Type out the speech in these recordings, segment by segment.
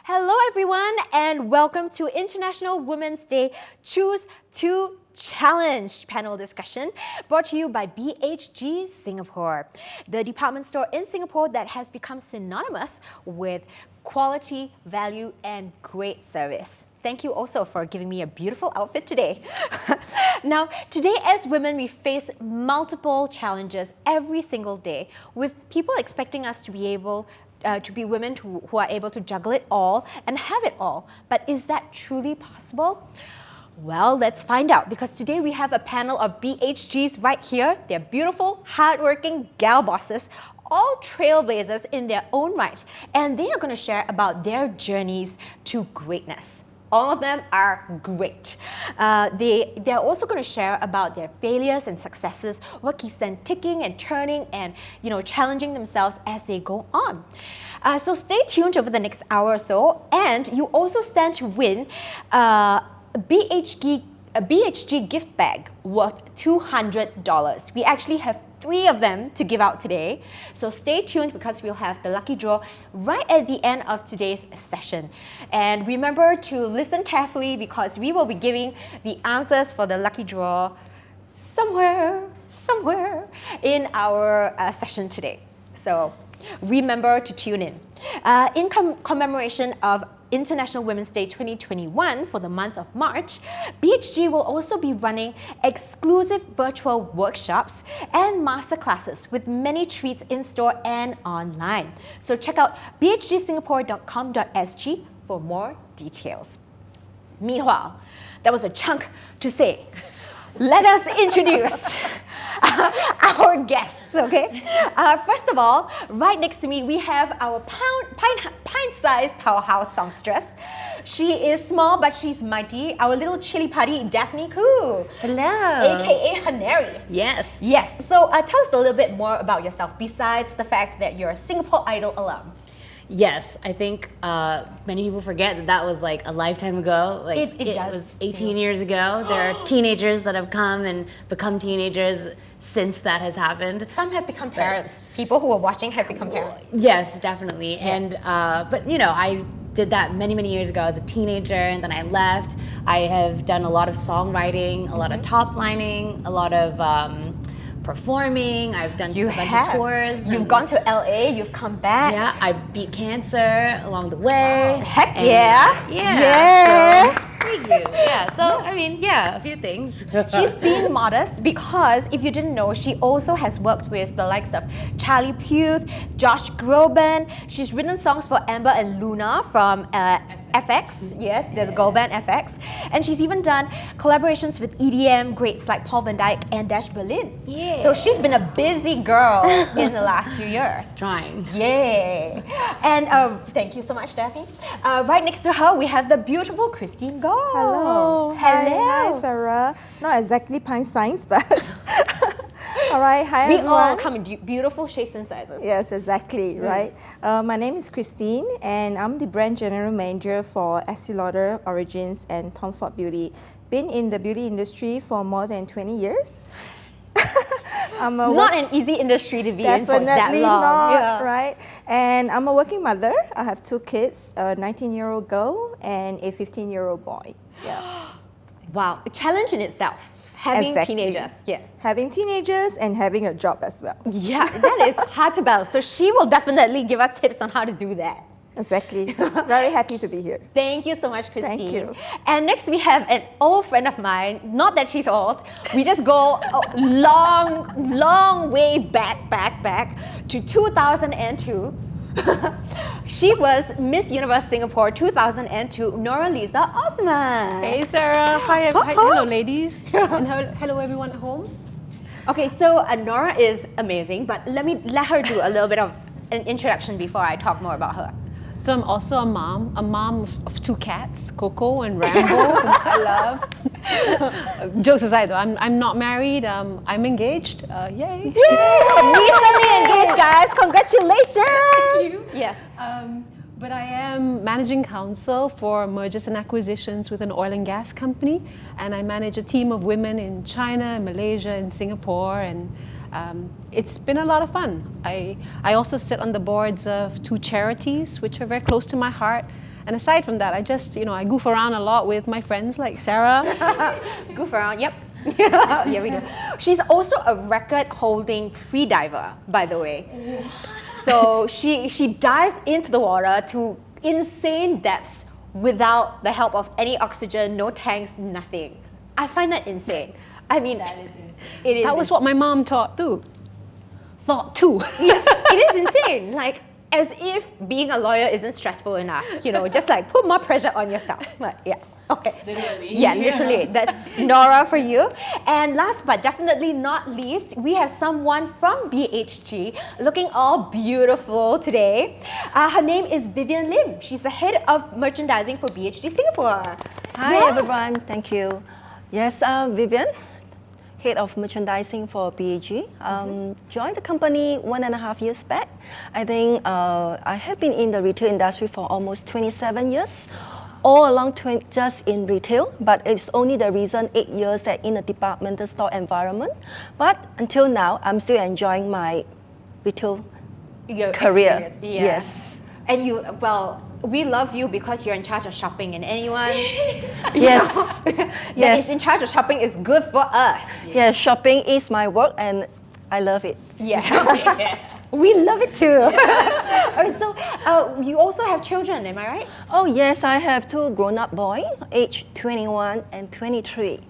Hello everyone and welcome to International Women's Day Choose to Challenge panel discussion brought to you by BHG Singapore, the department store in Singapore that has become synonymous with quality, value and great service. Thank you also for giving me a beautiful outfit today. Now, today as women, we face multiple challenges every single day with people expecting us to be women who are able to juggle it all and have it all. But is that truly possible? Well, let's find out because today we have a panel of BHGs right here. They're beautiful, hardworking gal bosses, all trailblazers in their own right. And they are going to share about their journeys to greatness. All of them are great. They're also going to share about their failures and successes, what keeps them ticking and turning and challenging themselves as they go on. So stay tuned over the next hour or so, and you also stand to win a BHG gift bag worth $200. We actually have 3 of them to give out today. So stay tuned because we'll have the lucky draw right at the end of today's session. And remember to listen carefully because we will be giving the answers for the lucky draw somewhere in our session today. So remember to tune in. In commemoration of International Women's Day 2021 for the month of March, BHG will also be running exclusive virtual workshops and masterclasses with many treats in store and online. So check out bhgsingapore.com.sg for more details. Meanwhile, that was a chunk to say. Let us introduce our guests, okay? First of all, right next to me, we have our pint-sized powerhouse songstress. She is small, but she's mighty. Our little chili putty, Daphne Koo. Hello. AKA Haneri. Yes. Yes. So tell us a little bit more about yourself, besides the fact that you're a Singapore Idol alum. Yes, I think many people forget that was like a lifetime ago. Like it does. Was 18 years ago. There are teenagers that have come and become teenagers since that has happened. Some have become parents. People who are watching have become parents. Yes, definitely. Yeah. And but I did that many years ago as a teenager, and then I left. I have done a lot of songwriting, a lot of top lining, a lot of performing. I've done a bunch of tours. You've gone to LA, you've come back. Yeah, I beat cancer along the way. Wow. Heck and, yeah. Yeah. So, thank you. Yeah, so I mean, a few things. She's being modest because if you didn't know, she also has worked with the likes of Charlie Puth, Josh Groban. She's written songs for Amber and Luna from FX, yes, the girl band FX. And she's even done collaborations with EDM greats like Paul Van Dyk and Dash Berlin. Yeah. So she's been a busy girl in the last few years. Trying. Yay. And thank you so much, Daphne. Right next to her, we have the beautiful Christine Goh. Hello. Hello. Hi, Sarah. Not exactly pint size, but all right. Hi, We everyone. all come in beautiful shapes and sizes. Yes, exactly. Right. My name is Christine, and I'm the brand general manager for Estee Lauder, Origins, and Tom Ford Beauty. Been in the beauty industry for more than 20 years. I'm Not an easy industry to be in for that Definitely long. not, right? And I'm a working mother. I have 2 kids, a 19-year-old girl and a 15-year-old boy. Yeah. Wow, a challenge in itself. Having Exactly. teenagers, yes. Having teenagers and having a job as well. Yeah, that is hard to balance. So she will definitely give us tips on how to do that. Exactly. Very happy to be here. Thank you so much, Christine. Thank you. And next we have an old friend of mine, not that she's old, we just go a long way back to 2002. She was Miss Universe Singapore 2002, Nora Lisa Osman. Hey Sarah, hi, hello ladies, and hello everyone at home. Okay, so Nora is amazing, but let her do a little bit of an introduction before I talk more about her. So I'm also a mom of 2 cats, Coco and Rambo, whom I love. Jokes aside though, I'm not married, I'm engaged, yay. Recently engaged, guys, congratulations! Thank you. Yes. But I am managing counsel for mergers and acquisitions with an oil and gas company, and I manage a team of women in China, Malaysia, and Singapore, and it's been a lot of fun. I also sit on the boards of 2 charities which are very close to my heart. And aside from that, I just, I goof around a lot with my friends like Sarah. Goof around, yep. Yeah, we do. She's also a record-holding free diver, by the way. So she dives into the water to insane depths without the help of any oxygen, no tanks, nothing. I find that insane. I mean, That is insane. it is. That was what my mom thought too. It is insane. Like, as if being a lawyer isn't stressful enough. Just like put more pressure on yourself. But yeah. Okay. Literally. Yeah, literally. That's Nora for you. And last but definitely not least, we have someone from BHG looking all beautiful today. Her name is Vivian Lim. She's the head of merchandising for BHG Singapore. Hi Yeah. everyone, thank you. Yes, Vivian, head of merchandising for BHG. Joined the company 1.5 years back. I think I have been in the retail industry for almost 27 years. All along just in retail, but it's only the recent 8 years that in a departmental store environment. But until now, I'm still enjoying my retail Your career. experience. Yeah. Yes. And we love you because you're in charge of shopping, and anyone Yes. that Yes. is in charge of shopping is good for us. Yes, shopping is my work and I love it. Yeah. We love it too. Alright, so you also have children, am I right? Oh yes, I have 2 grown-up boys, aged 21 and 23,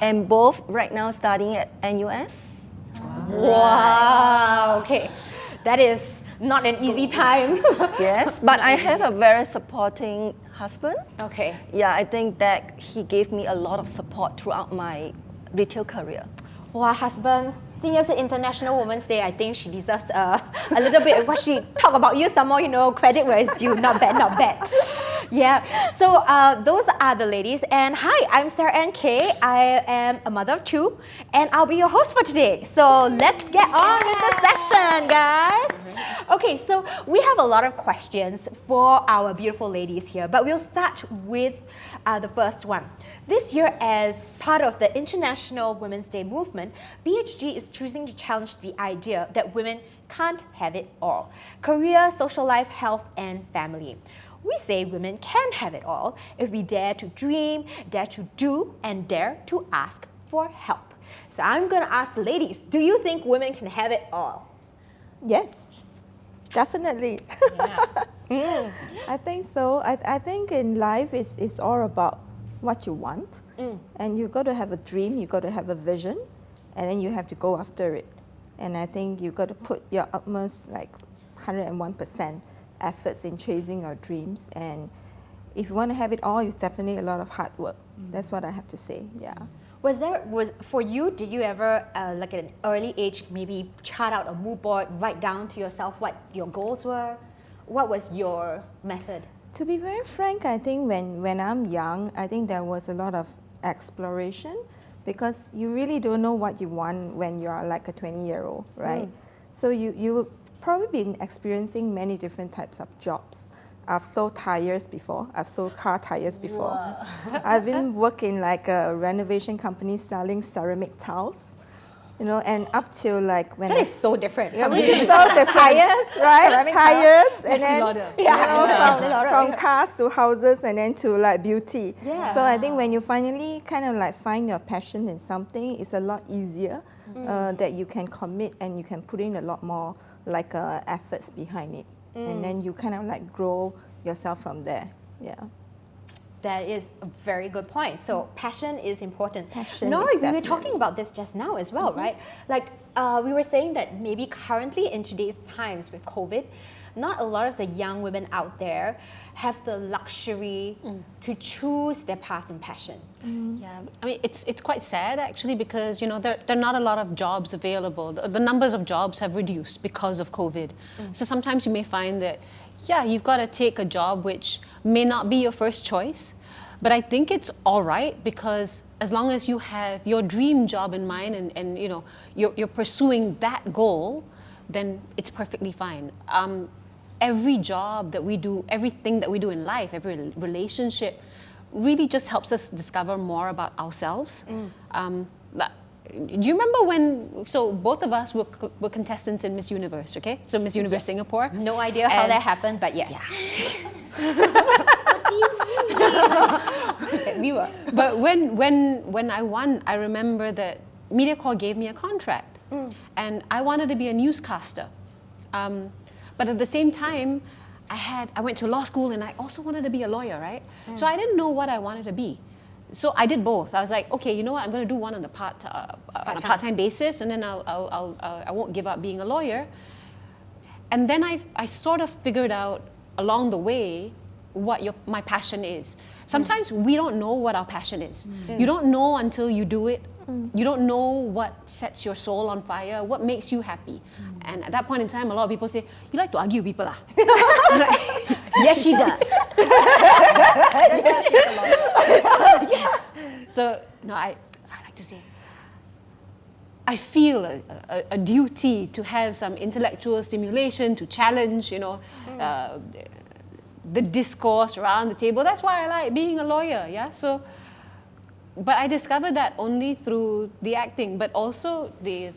and both right now studying at NUS. Wow. Okay. That is not an easy time. Yes, but I have a very supporting husband. Okay. Yeah, I think that he gave me a lot of support throughout my retail career. Wow, husband. 今天是 International Women's Day. I think she deserves a little bit of what she talk about you some more, credit where it's due. Not bad, not bad. Yeah. So those are the ladies. And hi, I'm Sara Ann. I am a mother of 2, and I'll be your host for today. So let's get on with the session, guys. Okay, so we have a lot of questions for our beautiful ladies here, but we'll start with the first one. This year, as part of the International Women's Day movement, BHG is choosing to challenge the idea that women can't have it all: career, social life, health, and family. We say women can have it all if we dare to dream, dare to do, and dare to ask for help. So I'm going to ask the ladies, do you think women can have it all? Yes, definitely. I think so. I think in life it's all about what you want, and you got to have a dream, you got to have a vision, and then you have to go after it. And I think you got to put your utmost, like 101% efforts in chasing your dreams. And if you want to have it all, it's definitely a lot of hard work. That's what I have to say. Yeah. Was for you, did you ever, like at an early age, maybe chart out a mood board, write down to yourself what your goals were? What was your method? To be very frank, I think when I'm young, I think there was a lot of exploration, because you really don't know what you want when you're like a 20-year-old, right? So you probably been experiencing many different types of jobs. I've sold tires before. I've sold car tires before. I've been working like a renovation company selling ceramic tiles, and up till like when That is so different. yeah, which is so different, Tires, right? ceramic Tires, and Estee then Lauder. from cars to houses, and then to like beauty. Yeah. So I think when you finally kind of like find your passion in something, it's a lot easier that you can commit and you can put in a lot more like efforts behind it, and then you kind of like grow yourself from there. Yeah. That is a very good point. So passion is important. Passion Nora, is we were definitely- talking about this just now as well, right? Like we were saying that maybe currently in today's times with COVID, not a lot of the young women out there have the luxury to choose their path and passion. Yeah, I mean, it's quite sad actually, because there are not a lot of jobs available. The numbers of jobs have reduced because of COVID. So sometimes you may find that, yeah, you've got to take a job which may not be your first choice, but I think it's all right, because as long as you have your dream job in mind and you're pursuing that goal, then it's perfectly fine. Every job that we do, everything that we do in life, every relationship, really just helps us discover more about ourselves. Do you remember when, so both of us were contestants in Miss Universe, okay? So Miss Universe Singapore. No idea how that happened, but yes. We were. But when I won, I remember that MediaCorp gave me a contract, and I wanted to be a newscaster. But at the same time, I went to law school, and I also wanted to be a lawyer, right? So I didn't know what I wanted to be. So I did both. I was like, okay, you know what? I'm going to do one on a part-time basis, and then I won't give up being a lawyer. And then I sort of figured out along the way what my passion is. Sometimes we don't know what our passion is. You don't know until you do it. You don't know what sets your soul on fire, what makes you happy. And at that point in time, a lot of people say, you like to argue with people, lah? Yes, she does. Yes. So, no, I like to say, I feel a duty to have some intellectual stimulation, to challenge, the discourse around the table. That's why I like being a lawyer, yeah? So, but I discovered that only through the acting, but also the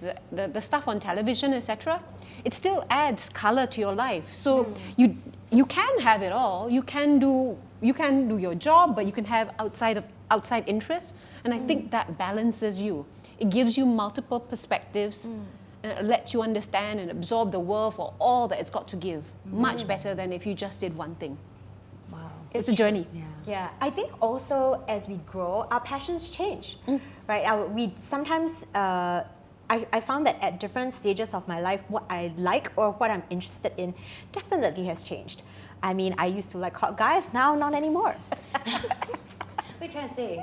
stuff on television, etc. It still adds color to your life. So you can have it all. You can do your job, but you can have outside interests, and I think that balances you. It gives you multiple perspectives, and it lets you understand and absorb the world for all that it's got to give. Much better than if you just did one thing. Wow. It's a journey. Yeah, I think also as we grow, our passions change, right? We sometimes, I found that at different stages of my life, what I like or what I'm interested in definitely has changed. I mean, I used to like hot guys, now not anymore. We can't say.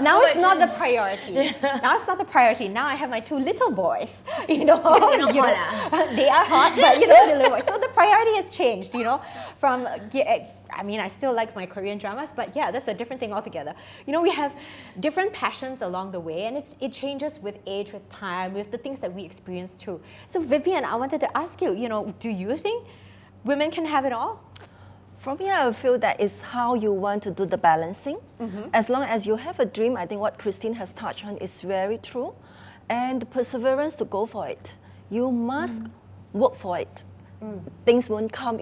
Now it's not the priority. Now it's not the priority. Now I have my 2 little boys. They are hot, but the little boys. So the priority has changed. From I mean, I still like my Korean dramas, but yeah, that's a different thing altogether. We have different passions along the way, and it changes with age, with time, with the things that we experience too. So Vivian, I wanted to ask you. Do you think women can have it all? For me, I feel that is how you want to do the balancing. As long as you have a dream, I think what Christine has touched on is very true. And the perseverance to go for it. You must work for it. Things won't come,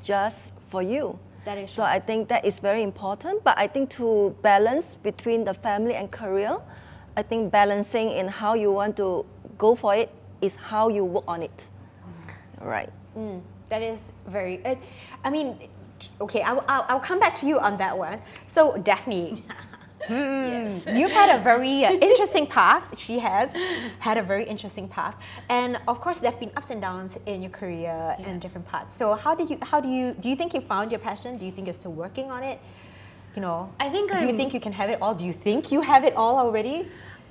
just for you. That is so true. I think that is very important. But I think to balance between the family and career, I think balancing in how you want to go for it is how you work on it. Right. That is very. I mean, okay, I'll come back to you on that one. So Daphne, you've had a very interesting path. She has had a very interesting path, and of course there have been ups and downs in your career and different paths. So do you think you found your passion? Do you think you're still working on it? I think do you think you can have it all? Do you think you have it all already?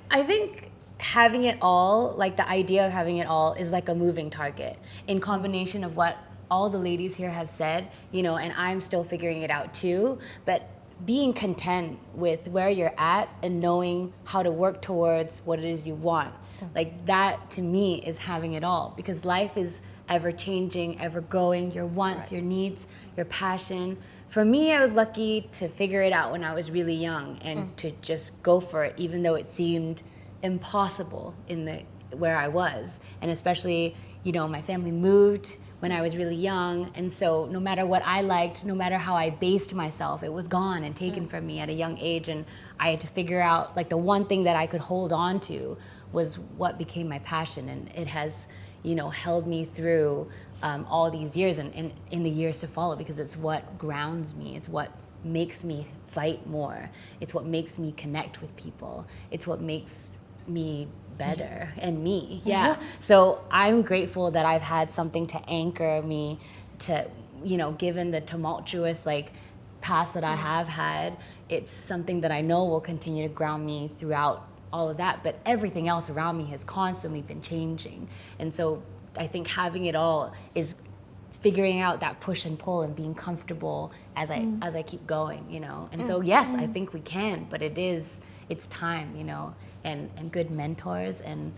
I think having it all, like the idea of having it all, is like a moving target in combination of what all the ladies here have said, and I'm still figuring it out too, but being content with where you're at and knowing how to work towards what it is you want. Like that to me is having it all, because life is ever changing, ever growing, your wants, your needs, your passion. For me, I was lucky to figure it out when I was really young and to just go for it, even though it seemed impossible where I was. And especially, my family moved when I was really young, and so no matter what I liked, no matter how I based myself, it was gone and taken from me at a young age, and I had to figure out, like, the one thing that I could hold on to was what became my passion, and it has, held me through all these years and in the years to follow, because it's what grounds me, it's what makes me fight more, it's what makes me connect with people, it's what makes me better and me. So I'm grateful that I've had something to anchor me to, given the tumultuous past that I have had, it's something that I know will continue to ground me throughout all of that, but everything else around me has constantly been changing. And so I think having it all is figuring out that push and pull and being comfortable as I keep going, And so yes, I think we can, but it's time, and good mentors and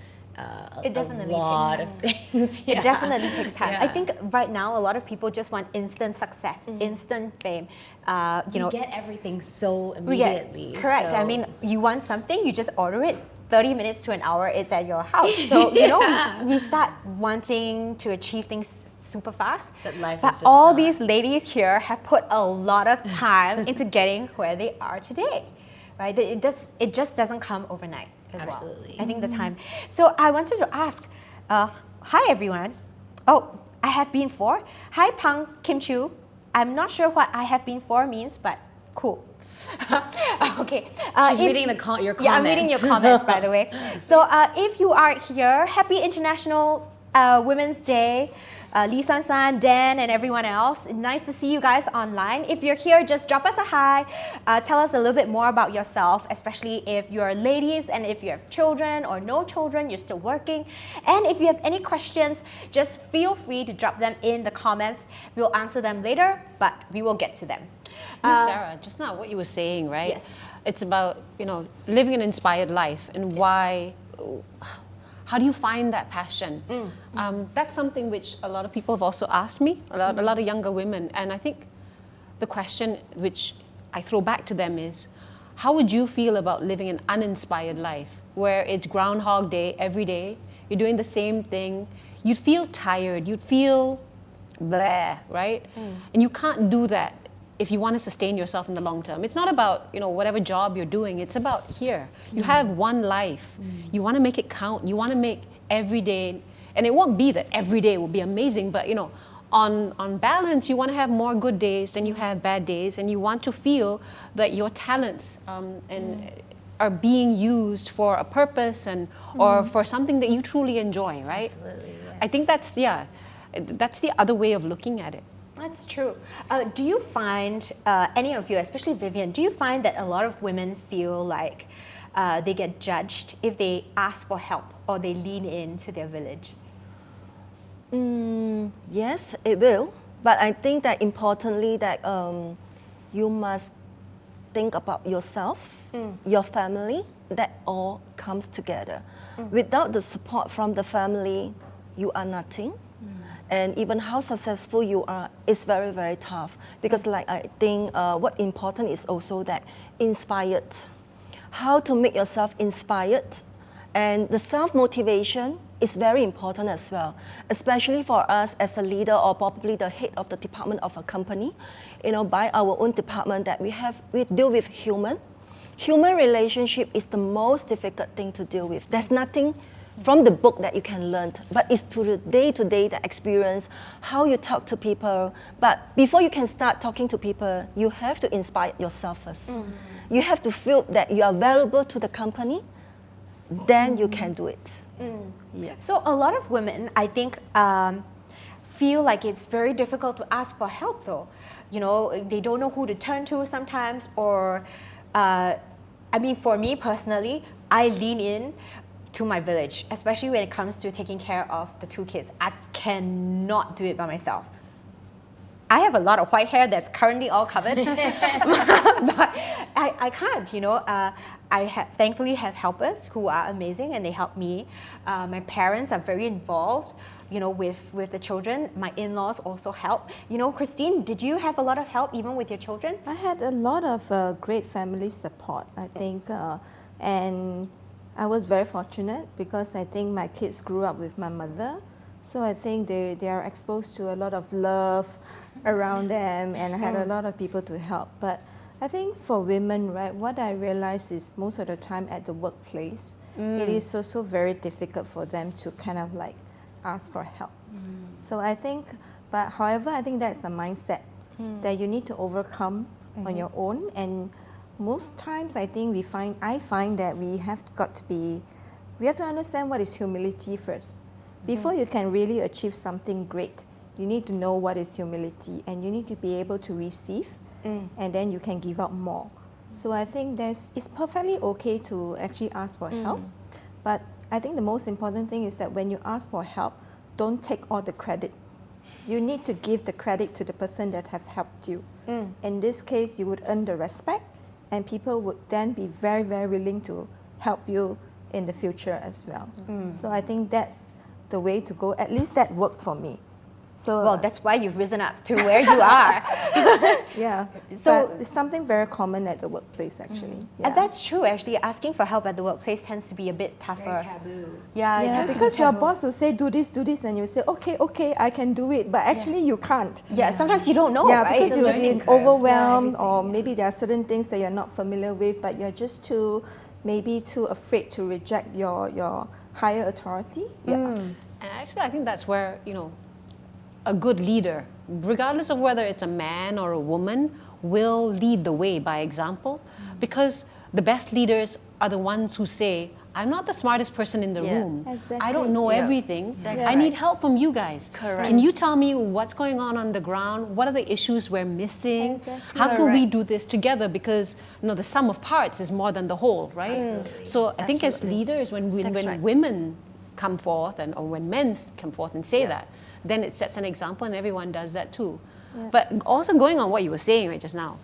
It definitely a lot takes of things. It definitely takes time. Yeah. I think right now a lot of people just want instant success, instant fame. You get everything so we get immediately. correct. so- I mean, you want something, you just order it. 30 minutes to an hour, it's at your house. So, you know, we start wanting to achieve things super fast. That life but is just all not. these ladies here have put a lot of time into getting where they are today, right? It just doesn't come overnight as Absolutely. well. I think the time. So I wanted to ask, hi everyone. Oh, I have been for. Hi Pang Kim Chu. I'm not sure what I have been for means, but cool. Okay. She's reading your comments. Yeah, I'm reading your comments, by the way. So if you are here, happy International Women's Day. Lee San San, Dan, and everyone else. Nice to see you guys online. If you're here, just drop us a hi. Tell us a little bit more about yourself, especially if you're ladies and if you have children or no children, you're still working. And if you have any questions, just feel free to drop them in the comments. We'll answer them later, but we will get to them. Sarah, just now what you were saying, right? Yes. It's about, living an inspired life and why, how do you find that passion? That's something which a lot of people have also asked me, a lot of younger women. And I think the question which I throw back to them is, how would you feel about living an uninspired life where it's Groundhog Day every day, you're doing the same thing, you'd feel tired, you'd feel blah, right? And you can't do that if you want to sustain yourself in the long term. It's not about, whatever job you're doing, it's about here. You have one life. You want to make it count. You want to make every day, and it won't be that every day will be amazing, but on balance, you want to have more good days than you have bad days, and you want to feel that your talents are being used for a purpose and or for something that you truly enjoy, right? Absolutely, yeah. I think that's the other way of looking at it. That's true. Do you find, any of you, especially Vivian, do you find that a lot of women feel like they get judged if they ask for help or they lean into their village? Yes, it will. But I think that importantly that you must think about yourself, your family, that all comes together. Without the support from the family, you are nothing. And even how successful you are is very, very tough. Because I think what important is also that inspired. How to make yourself inspired. And the self-motivation is very important as well. Especially for us as a leader or probably the head of the department of a company. By our own department that we deal with human. Human relationship is the most difficult thing to deal with. There's nothing from the book that you can learn, but it's to the day-to-day the experience, how you talk to people. But before you can start talking to people, you have to inspire yourself first. You have to feel that you are valuable to the company, then you can do it. Yeah. So a lot of women, I think, feel like it's very difficult to ask for help though. They don't know who to turn to sometimes, or, for me personally, I lean in to my village, especially when it comes to taking care of the 2 kids. I cannot do it by myself. I have a lot of white hair that's currently all covered, but I can't, I thankfully have helpers who are amazing and they help me. My parents are very involved, with the children. My in-laws also help. Christine, did you have a lot of help even with your children? I had a lot of great family support, I think, and I was very fortunate because I think my kids grew up with my mother. So I think they are exposed to a lot of love around them, and I had a lot of people to help. But I think for women, right, what I realized is most of the time at the workplace, it is also very difficult for them to kind of ask for help. So I think, but however, I think that's a mindset that you need to overcome on your own. And most times I think I find that we have to understand what is humility first. Before you can really achieve something great, you need to know what is humility, and you need to be able to receive, and then you can give out more. So I think it's perfectly okay to actually ask for help, but I think the most important thing is that when you ask for help, don't take all the credit. You need to give the credit to the person that have helped you. In this case, you would earn the respect, and people would then be very, very willing to help you in the future as well. So I think that's the way to go. At least that worked for me. So Well, that's why you've risen up to where you are. yeah. So- But it's something very common at the workplace, actually. Yeah. And that's true, actually. Asking for help at the workplace tends to be a bit tougher. Very taboo. Yeah, it Yeah, tends to be because your taboo. boss will say, do this, and you say, okay, I can do it. But actually, you can't. Yeah, sometimes you don't know, Yeah, right? because It's you're just- learning curve. overwhelmed, Yeah, or everything, maybe there are certain things that you're not familiar with, but you're just maybe too afraid to reject your higher authority. Yeah. And actually, I think that's where, a good leader, regardless of whether it's a man or a woman, will lead the way by example. Because the best leaders are the ones who say, I'm not the smartest person in the Yeah. room. I Exactly. don't know Yeah. everything. That's I need right. help from you guys. Correct. Can you tell me what's going on the ground? What are the issues we're missing? Exactly. How can we Correct. do this together? Because the sum of parts is more than the whole, right? So I think as leaders, when That's right. women come forth or when men come forth and say that, then it sets an example and everyone does that too. But also going on what you were saying right just now,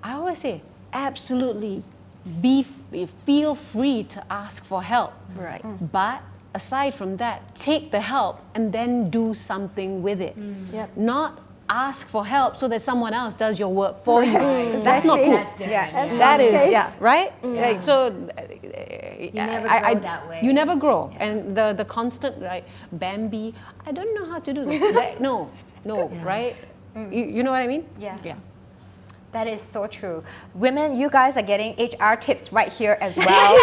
I always say, absolutely feel free to ask for help. Right. But aside from that, take the help and then do something with it. Yep. Not ask for help so that someone else does your work for you. That's not Exactly. cool. That's different. That's That the is, case. yeah, right? Like, so You never grow that way. You never grow. And the constant, like, Bambi, I don't know how to do this. Like, no, right? You know what I mean? Yeah. Yeah. That is so true. Women, you guys are getting HR tips right here as well.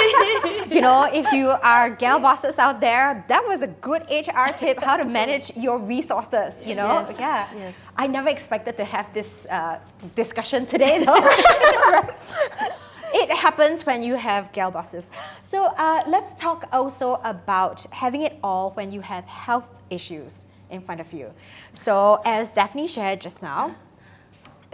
If you are gal bosses out there, that was a good HR tip, how to manage your resources, Yes. Yeah. Yes. I never expected to have this discussion today, though. It happens when you have gal bosses. So let's talk also about having it all when you have health issues in front of you. So as Daphne shared just now,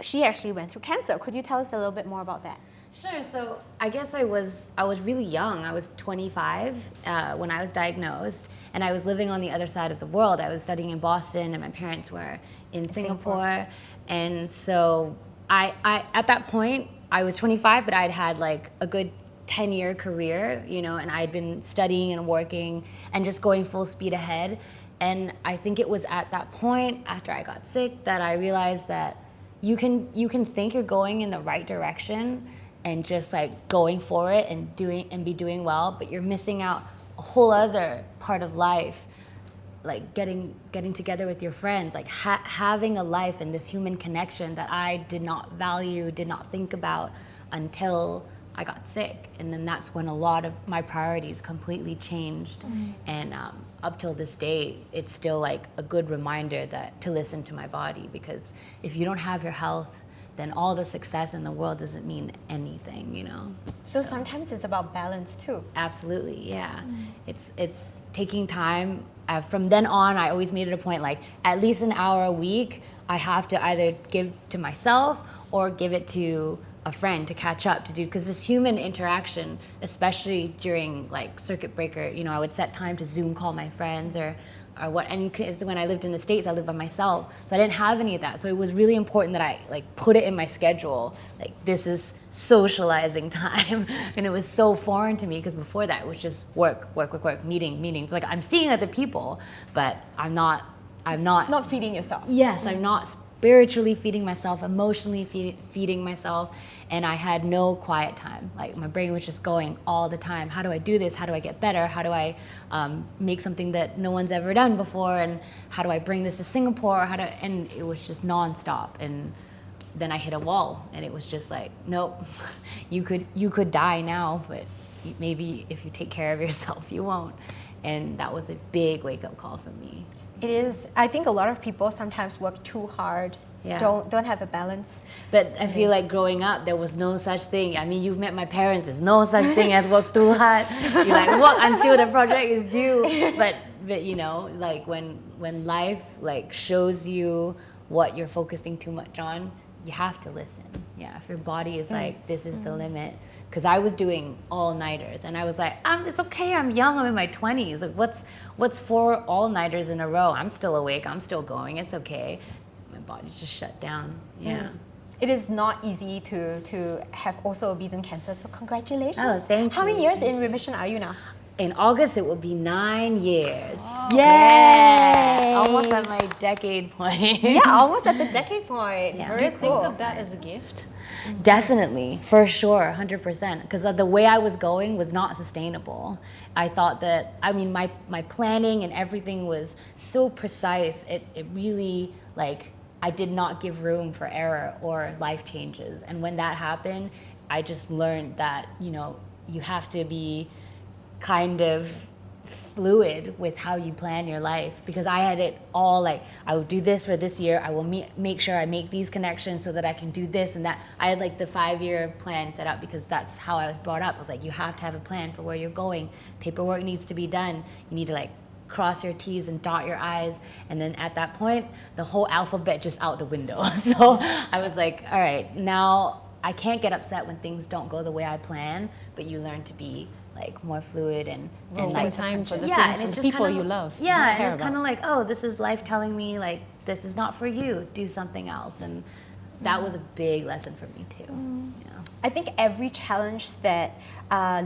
she actually went through cancer. Could you tell us a little bit more about that? Sure. So I guess I was really young. I was 25 when I was diagnosed, and I was living on the other side of the world. I was studying in Boston, and my parents were in Singapore. And so I at that point I was 25, but I'd had like a good 10-year career, and I'd been studying and working and just going full speed ahead. And I think it was at that point after I got sick that I realized that you can think you're going in the right direction and just like going for it and be doing well, but you're missing out a whole other part of life, like getting together with your friends, like having a life and this human connection that I did not value, did not think about until I got sick. And then that's when a lot of my priorities completely changed. And up till this day, it's still like a good reminder that to listen to my body, because if you don't have your health, then all the success in the world doesn't mean anything, So sometimes it's about balance too. Absolutely, yeah. It's taking time. From then on, I always made it a point, like at least an hour a week, I have to either give to myself or give it to a friend to catch up to do, because this human interaction, especially during like circuit breaker, I would set time to Zoom call my friends or what. And 'cause when I lived in the States, I lived by myself, so I didn't have any of that. So it was really important that I like put it in my schedule. Like, this is socializing time, and it was so foreign to me because before that it was just work, meetings. Like, I'm seeing other people, but I'm not. Not feeding yourself. Yes, I'm not spiritually feeding myself, emotionally feeding myself, and I had no quiet time. Like, my brain was just going all the time. How do I do this? How do I get better? How do I make something that no one's ever done before? And how do I bring this to Singapore? And it was just nonstop. And then I hit a wall, and it was just like, nope, you could die now, but maybe if you take care of yourself, you won't. And that was a big wake-up call for me. It is. I think a lot of people sometimes work too hard. Yeah. Don't have a balance. But I feel like growing up, there was no such thing. I mean, you've met my parents. There's no such thing as work too hard. You like work until the project is due. But like when life like shows you what you're focusing too much on, you have to listen. Yeah, if your body is like, this is the limit. Because I was doing all-nighters, and I was like, it's okay, I'm young, I'm in my 20s. Like, what's 4 all-nighters in a row? I'm still awake, I'm still going, it's okay. My body just shut down, yeah. It is not easy to have also beaten cancer, so congratulations. Oh, thank How many you. years in remission are you now? in August, it will be 9 years. Yay! Almost at my decade point. Yeah, almost at the decade point. Yeah. Very Do you think cool. of that as a gift? Definitely, for sure, 100%. Because the way I was going was not sustainable. I thought that, I mean, my planning and everything was so precise. It really, like, I did not give room for error or life changes. And when that happened, I just learned that, you know, you have to be kind of fluid with how you plan your life, because I had it all like, I will do this for this year, I will make sure I make these connections so that I can do this and that. I had like the 5-year plan set up because that's how I was brought up. I was like, you have to have a plan for where you're going. Paperwork needs to be done. You need to like cross your T's and dot your I's, and then at that point the whole alphabet just out the window. So I was like, all right, now I can't get upset when things don't go the way I plan, but you learn to be like more fluid and Spend like time for the yeah, things, and for it's the just people kind of, you love. yeah, you care and it's kind about. of like, oh, this is life telling me like this is not for you, do something else. And that was a big lesson for me too. Yeah. I think every challenge that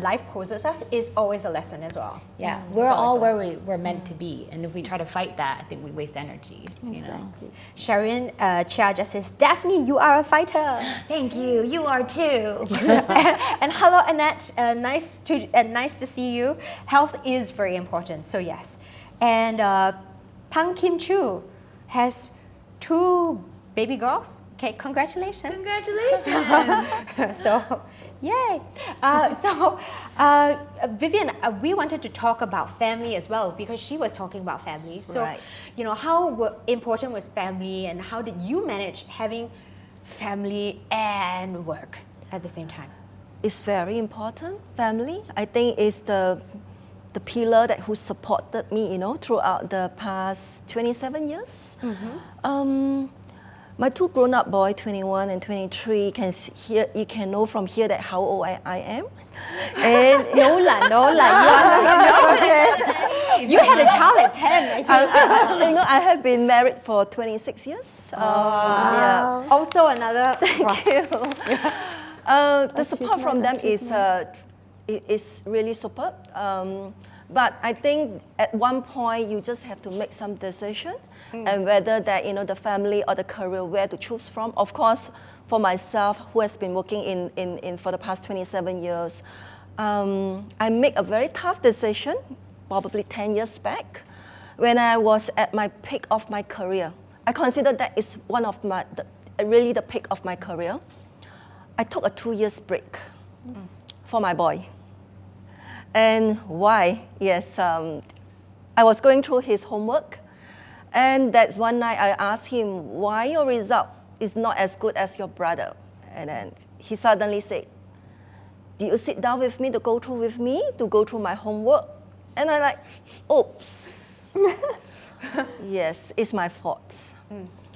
life poses us is always a lesson as well. Yeah, It's we're all always a where we're meant to be, and if we try to fight that, I think we waste energy. You know. Exactly. Sharon Chia just says, Daphne, you are a fighter. Thank you. You are too. And hello, Annette. Nice to see you. Health is very important, so yes. And Pang Kim Chu has 2 baby girls. Okay, congratulations. Congratulations. So, yay. Vivian, we wanted to talk about family as well because she was talking about family. So, Right. you know, how important was family and how did you manage having family and work at the same time? It's very important. Family, I think, is the pillar that who supported me, you know, throughout the past 27 years. My 2 grown-up boys, 21 and 23, you can know from here that how old I am. And No la. You had a child at 10, I think. you know, I have been married for 26 years. Yeah. Also another. The support from them is really superb. But I think at one point you just have to make some decision, and whether that, you know, the family or the career, where to choose from. Of course, for myself, who has been working in for the past 27 years, I make a very tough decision, probably 10 years back, when I was at my peak of my career. I consider that is one of really the peak of my career. I took a 2 years break for my boy. And why? Yes, I was going through his homework, and that's one night I asked him, why your result is not as good as your brother? And then he suddenly said, do you sit down with me to go through with me, to go through my homework? And I like, oops. Yes, it's my fault.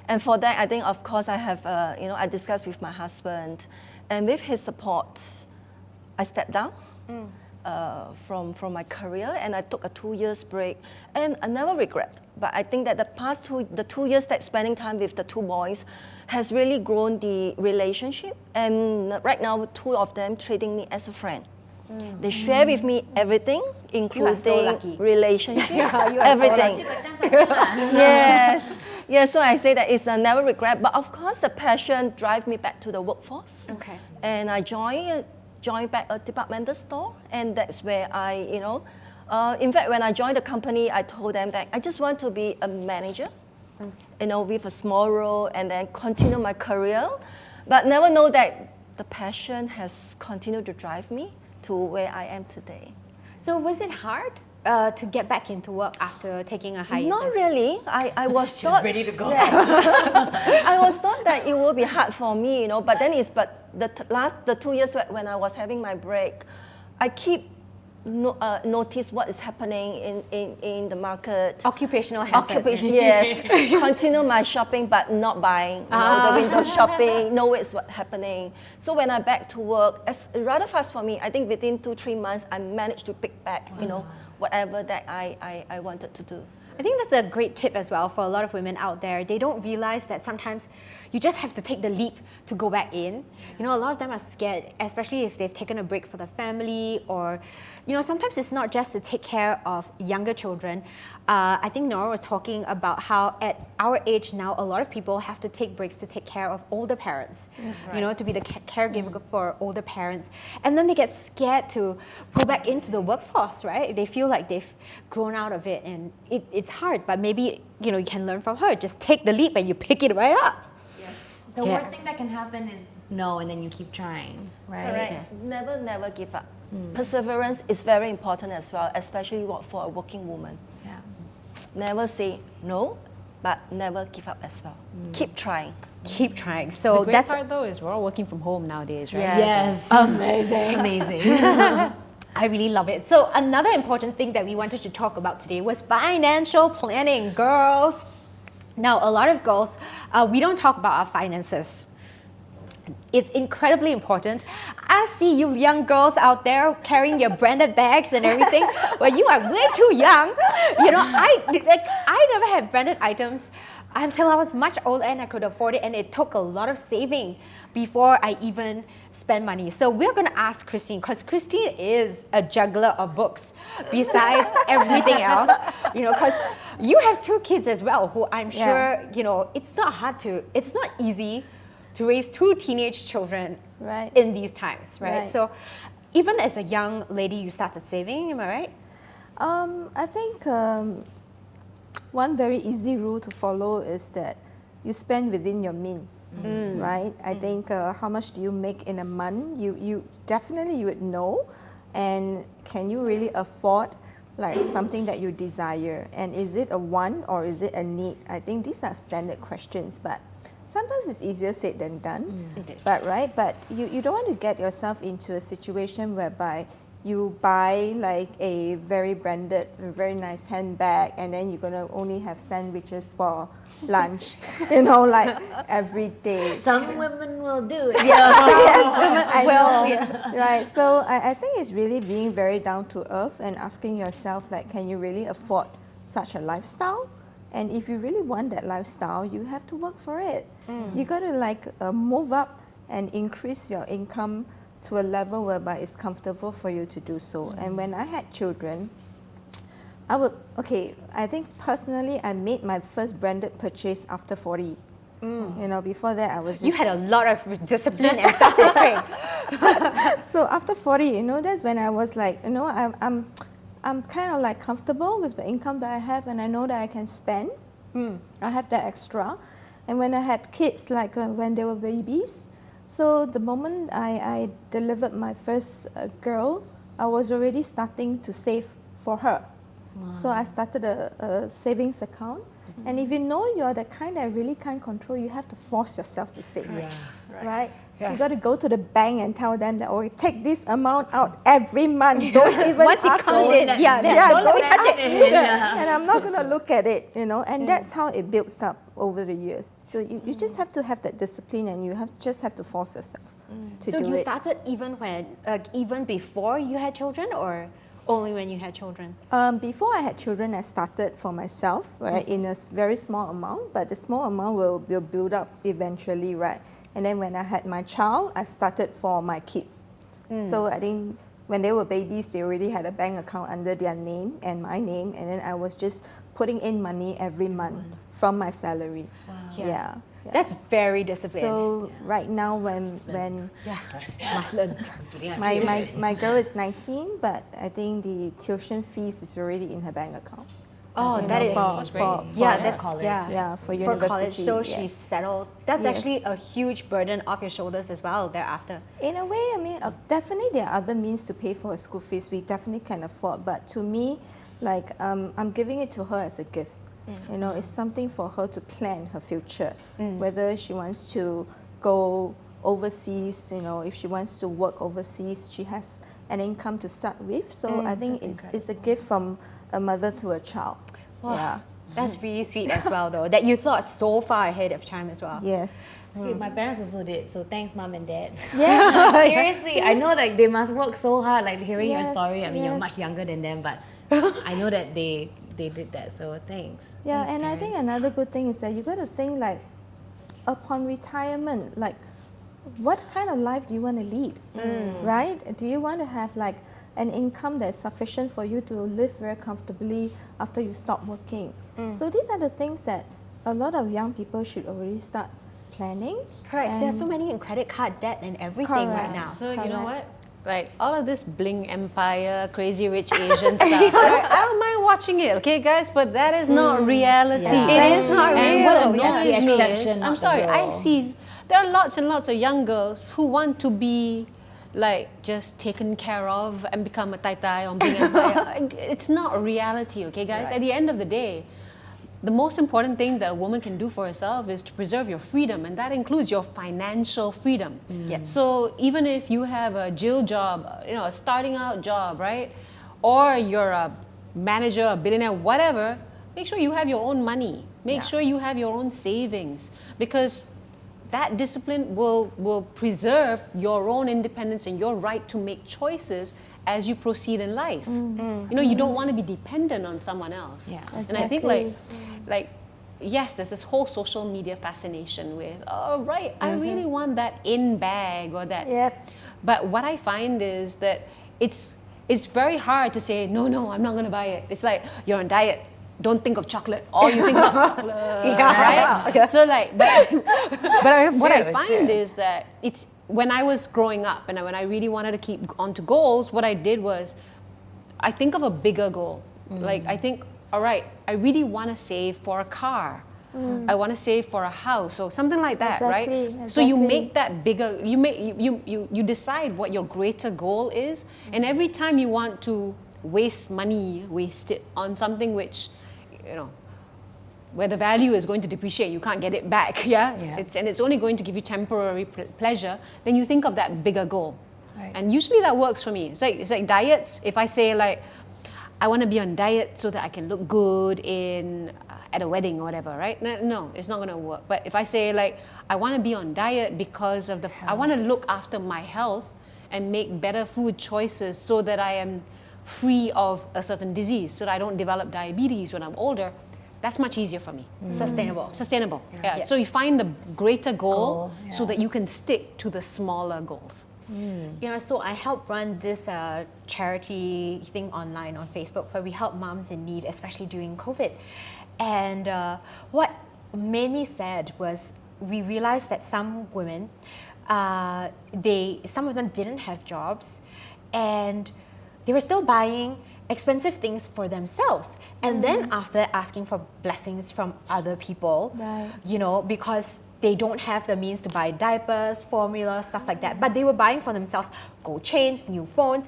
And for that, I think, of course, I have, you know, I discussed with my husband, and with his support, I stepped down. From my career, and I took a 2 years break, and I never regret. But I think that the 2 years that spending time with the 2 boys has really grown the relationship, and right now 2 of them treating me as a friend. They share with me everything, including lucky. relationship, You are so everything. lucky. Yes, so I say that it's a never regret, but of course the passion drive me back to the workforce. Okay. And I joined back a departmental store, and that's where I, you know, in fact, when I joined the company, I told them that I just want to be a manager, you know, with a small role, and then continue my career, but never know that the passion has continued to drive me to where I am today. So was it hard to get back into work after taking a hiatus? Not really. I was thought ready to go. I was thought that it would be hard for me, you know. But then the 2 years when I was having my break, I keep notice what is happening in the market. Occupational hazard. Occupation, yes. Continue my shopping, but not buying. You know, the window shopping, know what's happening. So when I back to work, it's rather fast for me. I think within 2-3 months, I managed to pick back, you know, whatever that I wanted to do. I think that's a great tip as well for a lot of women out there. They don't realize that sometimes you just have to take the leap to go back in. You know, a lot of them are scared, especially if they've taken a break for the family, or, you know, sometimes it's not just to take care of younger children. I think Nora was talking about how at our age now, a lot of people have to take breaks to take care of older parents, you know, to be the caregiver for older parents. And then they get scared to go back into the workforce, right? They feel like they've grown out of it, and it's hard, but maybe, you know, you can learn from her. Just take the leap and you pick it right up. The worst thing that can happen is no, and then you keep trying, right? Correct. Never give up. Perseverance is very important as well, especially for a working woman. Yeah. Never say no, but never give up as well. Keep trying. Keep trying. The So great that's part though is we're all working from home nowadays, right? Yes. Amazing. Amazing. I really love it. So another important thing that we wanted to talk about today was financial planning, girls. Now, a lot of girls, we don't talk about our finances. It's incredibly important. I see you young girls out there carrying your branded bags and everything. Well, you are way too young. You know, I never had branded items until I was much older and I could afford it, and it took a lot of saving before I even spend money. So we're going to ask Christine, because Christine is a juggler of books besides everything else, you know, because you have 2 kids as well, who I'm sure, you know, it's not easy to raise 2 teenage children in these times, right? So even as a young lady, you started saving, am I right? I think one very easy rule to follow is that you spend within your means, right? I think how much do you make in a month? You definitely you would know, and can you really afford like something that you desire? And is it a want or is it a need? I think these are standard questions, but sometimes it's easier said than done. It is. But you don't want to get yourself into a situation whereby you buy like a very branded, very nice handbag, and then you're gonna only have sandwiches for lunch, you know, like every day. Some women will do it. I know. Right. So I think it's really being very down to earth and asking yourself, like, can you really afford such a lifestyle? And if you really want that lifestyle, you have to work for it. You got to like move up and increase your income to a level whereby it's comfortable for you to do so. And when I had children, I think personally I made my first branded purchase after 40. You know, before that I was just... You had a lot of discipline and self-restraint. So after 40, you know, that's when I was like, you know, I'm kind of like comfortable with the income that I have, and I know that I can spend. I have that extra. And when I had kids, like when they were babies, so the moment I delivered my first girl, I was already starting to save for her. So I started a savings account. And if you know you're the kind that really can't control, you have to force yourself to save. Right? You got to go to the bank and tell them that, oh, take this amount out every month. Don't even Once it comes in, don't touch it. Yeah. And I'm not going to look at it, you know. And that's how it builds up over the years. So you just have to have that discipline, and you just have to force yourself to So do you it. started even before you had children, or only when you had children? Before I had children, I started for myself, right, in a very small amount, but the small amount will build up eventually, right? And then when I had my child, I started for my kids. So I think when they were babies, they already had a bank account under their name and my name, and then I was just putting in money every month from my salary. Wow. Yeah. That's very disciplined. So right now, when Must learn. my girl is 19, but I think the tuition fees is already in her bank account. Oh, You that know, is for that's college. yeah, for For university. college, so yes. she's settled. That's actually a huge burden off your shoulders as well thereafter. In a way, I mean, definitely there are other means to pay for her school fees. We definitely can afford, but to me, like I'm giving it to her as a gift. You know, it's something for her to plan her future, whether she wants to go overseas, you know, if she wants to work overseas, she has an income to start with. So I think it's a gift from a mother to a child. Wow. Yeah. That's really sweet as well, though, that you thought so far ahead of time as well. Yes. Okay, my parents also did, so thanks, mom and dad. Yeah. Seriously, I know like they must work so hard. Like hearing your Yes, story, I mean, you're yes. much younger than them, but I know that they they did that. So thanks. Yeah, Thanks, and I think parents. another good thing is that you got to think like upon retirement, like what kind of life do you want to lead, right? Do you want to have like an income that's sufficient for you to live very comfortably after you stop working? So these are the things that a lot of young people should already start planning. Correct. There's so And- many in credit card debt and everything right Correct. now. So you know what? Correct. Like all of this bling empire, crazy rich Asian stuff. I don't mind watching it, okay, guys? But that is not reality. Yeah. It is not And real. what That's annoys the me exception, is, not I'm the sorry, I rule. see there are lots and lots of young girls who want to be like just taken care of and become a tai tai on bling empire. It's not a reality, okay, guys? At the end of the day, the most important thing that a woman can do for herself is to preserve your freedom, and that includes your financial freedom. Yeah. So even if you have a jail job, a starting out job, right? Or you're a manager, a billionaire, whatever, make sure you have your own money. Make sure you have your own savings, because that discipline will preserve your own independence and your right to make choices as you proceed in life. You don't want to be dependent on someone else. Yeah. And I think Exactly. like yes, there's this whole social media fascination with, oh right, I really want that in bag or that. Yep. But what I find is that it's very hard to say, no, I'm not going to buy it. It's like, you're on diet. Don't think of chocolate. All you think about chocolate, right? So like, what I find is that it's, when I was growing up and when I really wanted to keep on to goals, what I did was, I think of a bigger goal. Like I think, all right, I really want to save for a car. I want to save for a house or something like that, right? Exactly, So you exactly. make that bigger. You decide what your greater goal is, and every time you want to waste money, waste it on something which, where the value is going to depreciate, you can't get it back. Yeah. It's only going to give you temporary pleasure. Then you think of that bigger goal, and usually that works for me. It's like diets. If I say like, I want to be on diet so that I can look good at a wedding or whatever, right? No, it's not going to work. But if I say like, I want to be on diet because of I want to look after my health and make better food choices so that I am free of a certain disease, so that I don't develop diabetes when I'm older, that's much easier for me. Sustainable. Yeah. So you find the greater goal so that you can stick to the smaller goals. So I help run this charity thing online on Facebook where we help moms in need, especially during COVID. And what made me sad was we realized that some women, some of them didn't have jobs, and they were still buying expensive things for themselves, and then after that asking for blessings from other people, because they don't have the means to buy diapers, formula, stuff like that, but they were buying for themselves gold chains, new phones,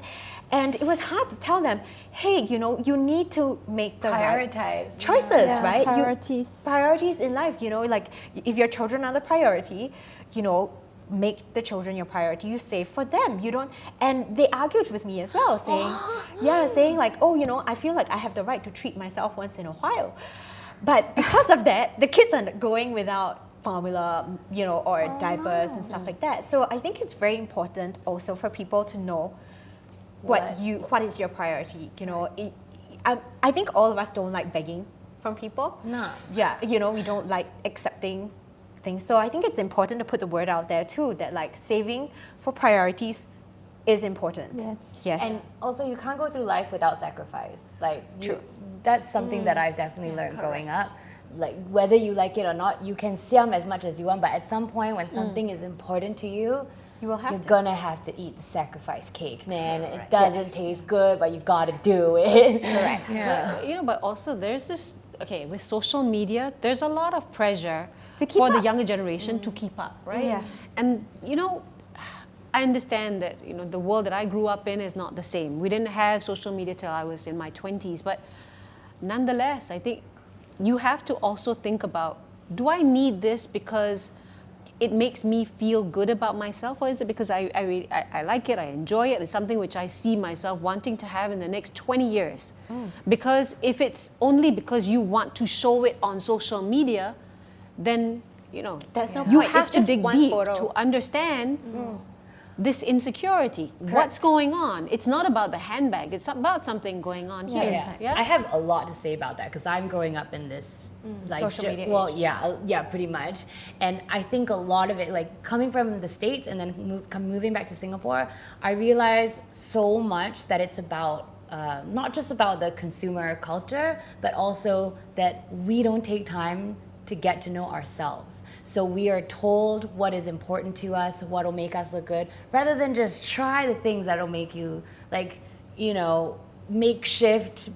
and it was hard to tell them, hey, you need to make the right Prioritize. choices, Yeah, right? priorities. Priorities in life, like if your children are the priority, make the children your priority. You save for them. You don't. And they argued with me as well, saying like, I feel like I have the right to treat myself once in a while. But because of that, the kids are going without formula, or diapers and stuff like that. So I think it's very important also for people to know what is your priority. I think all of us don't like begging from people. No. Yeah, we don't like accepting things. So I think it's important to put the word out there too, that like saving for priorities is important. Yes. And also, you can't go through life without sacrifice. That's something that I've definitely learned growing up. Like, whether you like it or not, you can siam as much as you want, but at some point when something is important to you, You will have you're to. gonna have to eat the sacrifice cake, man. It doesn't taste good, but you gotta do it. Correct. But also there's this, with social media, there's a lot of pressure To keep for the up. younger generation to keep up, right? Yeah. And I understand that the world that I grew up in is not the same. We didn't have social media till I was in my 20s, but nonetheless, I think you have to also think about, do I need this because it makes me feel good about myself, or is it because I like it, I enjoy it, it's something which I see myself wanting to have in the next 20 years? Because if it's only because you want to show it on social media, then There's no you point. have It's to just dig one deep photo. to understand this insecurity. What's going on? It's not about the handbag. It's about something going on here. I have a lot to say about that because I'm growing up in this Social media well, yeah, pretty much. And I think a lot of it, like coming from the States and then moving back to Singapore, I realized so much that it's about not just about the consumer culture, but also that we don't take time to get to know ourselves. So we are told what is important to us, what will make us look good, rather than just try the things that will make you, like, you know, makeshift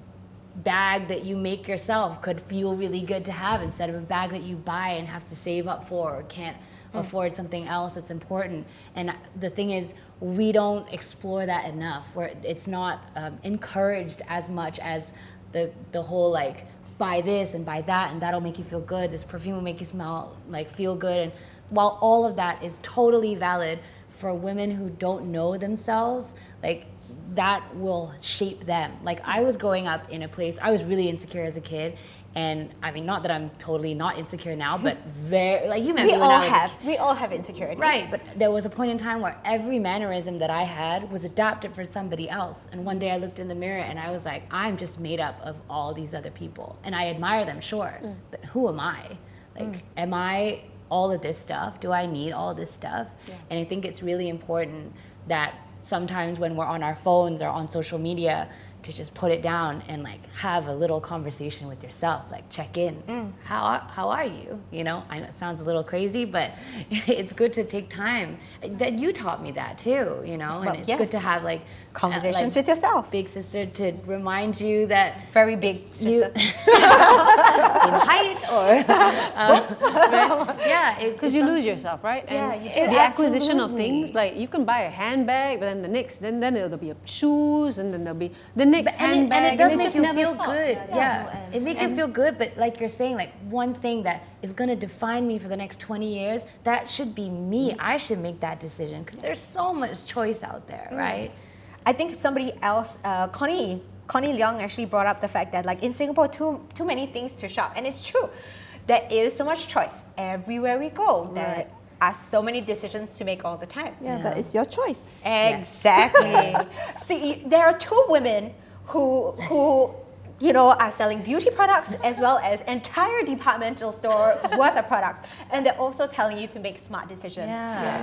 bag that you make yourself could feel really good to have instead of a bag that you buy and have to save up for or can't afford something else that's important. And the thing is, we don't explore that enough, where it's not encouraged as much as the whole like, buy this and buy that and that'll make you feel good, this perfume will make you smell like feel good. And while all of that is totally valid for women who don't know themselves, like that will shape them. Like I was growing up in a place, I was really insecure as a kid, and I mean, not that I'm totally not insecure now, but very, like you met me when I was a kid. We all have insecurities. Right, but there was a point in time where every mannerism that I had was adapted for somebody else. And one day I looked in the mirror and I was like, I'm just made up of all these other people. And I admire them, sure, but who am I? Like, am I all of this stuff? Do I need all this stuff? Yeah. And I think it's really important that sometimes when we're on our phones or on social media, to just put it down and like have a little conversation with yourself, like check in. How are you? You know, I know it sounds a little crazy, but it's good to take time. That you taught me that too, you know, and it's good to have like conversations with yourself. Big sister to remind you that very big sister in height or because you lose yourself, right? And you do. the acquisition of things, like you can buy a handbag, but then the next, then it'll be shoes, and then there'll be the next handbag, and it does make just you never feel stops. good. It makes you feel good, but like you're saying, like one thing that is going to define me for the next 20 years, that should be me. I should make that decision because there's so much choice out there, right? I think somebody else, Connie Leong actually brought up the fact that like in Singapore, too many things to shop, and it's true. There is so much choice everywhere we go. There are so many decisions to make all the time. Yeah, but it's your choice. Exactly. See, there are two women who you know, are selling beauty products as well as entire departmental store worth of products, and they're also telling you to make smart decisions.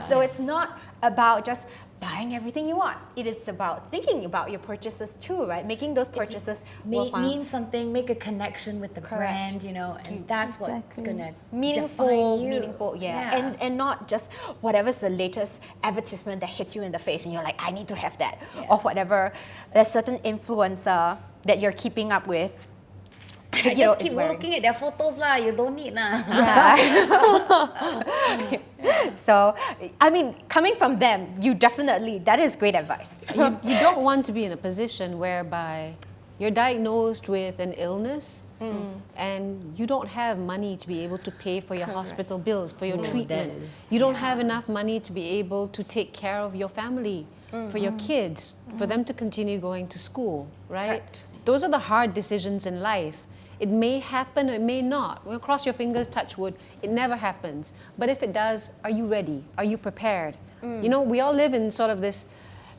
So it's not about just buying everything you want. It is about thinking about your purchases too, right? Making those purchases mean something, make a connection with the brand, you know, and that's what's gonna meaningful, define you. And not just whatever's the latest advertisement that hits you in the face and you're like, I need to have that, or whatever. There's certain influencer that you're keeping up with. I just keep looking at their photos lah. You don't need lah. So, I mean, coming from them, you definitely, that is great advice. You don't want to be in a position whereby you're diagnosed with an illness and you don't have money to be able to pay for your hospital bills, for your treatment. You don't have enough money to be able to take care of your family, for your kids, for them to continue going to school, right? Those are the hard decisions in life. It may happen or it may not. Well, cross your fingers, touch wood, it never happens. But if it does, are you ready? Are you prepared? You know, we all live in sort of this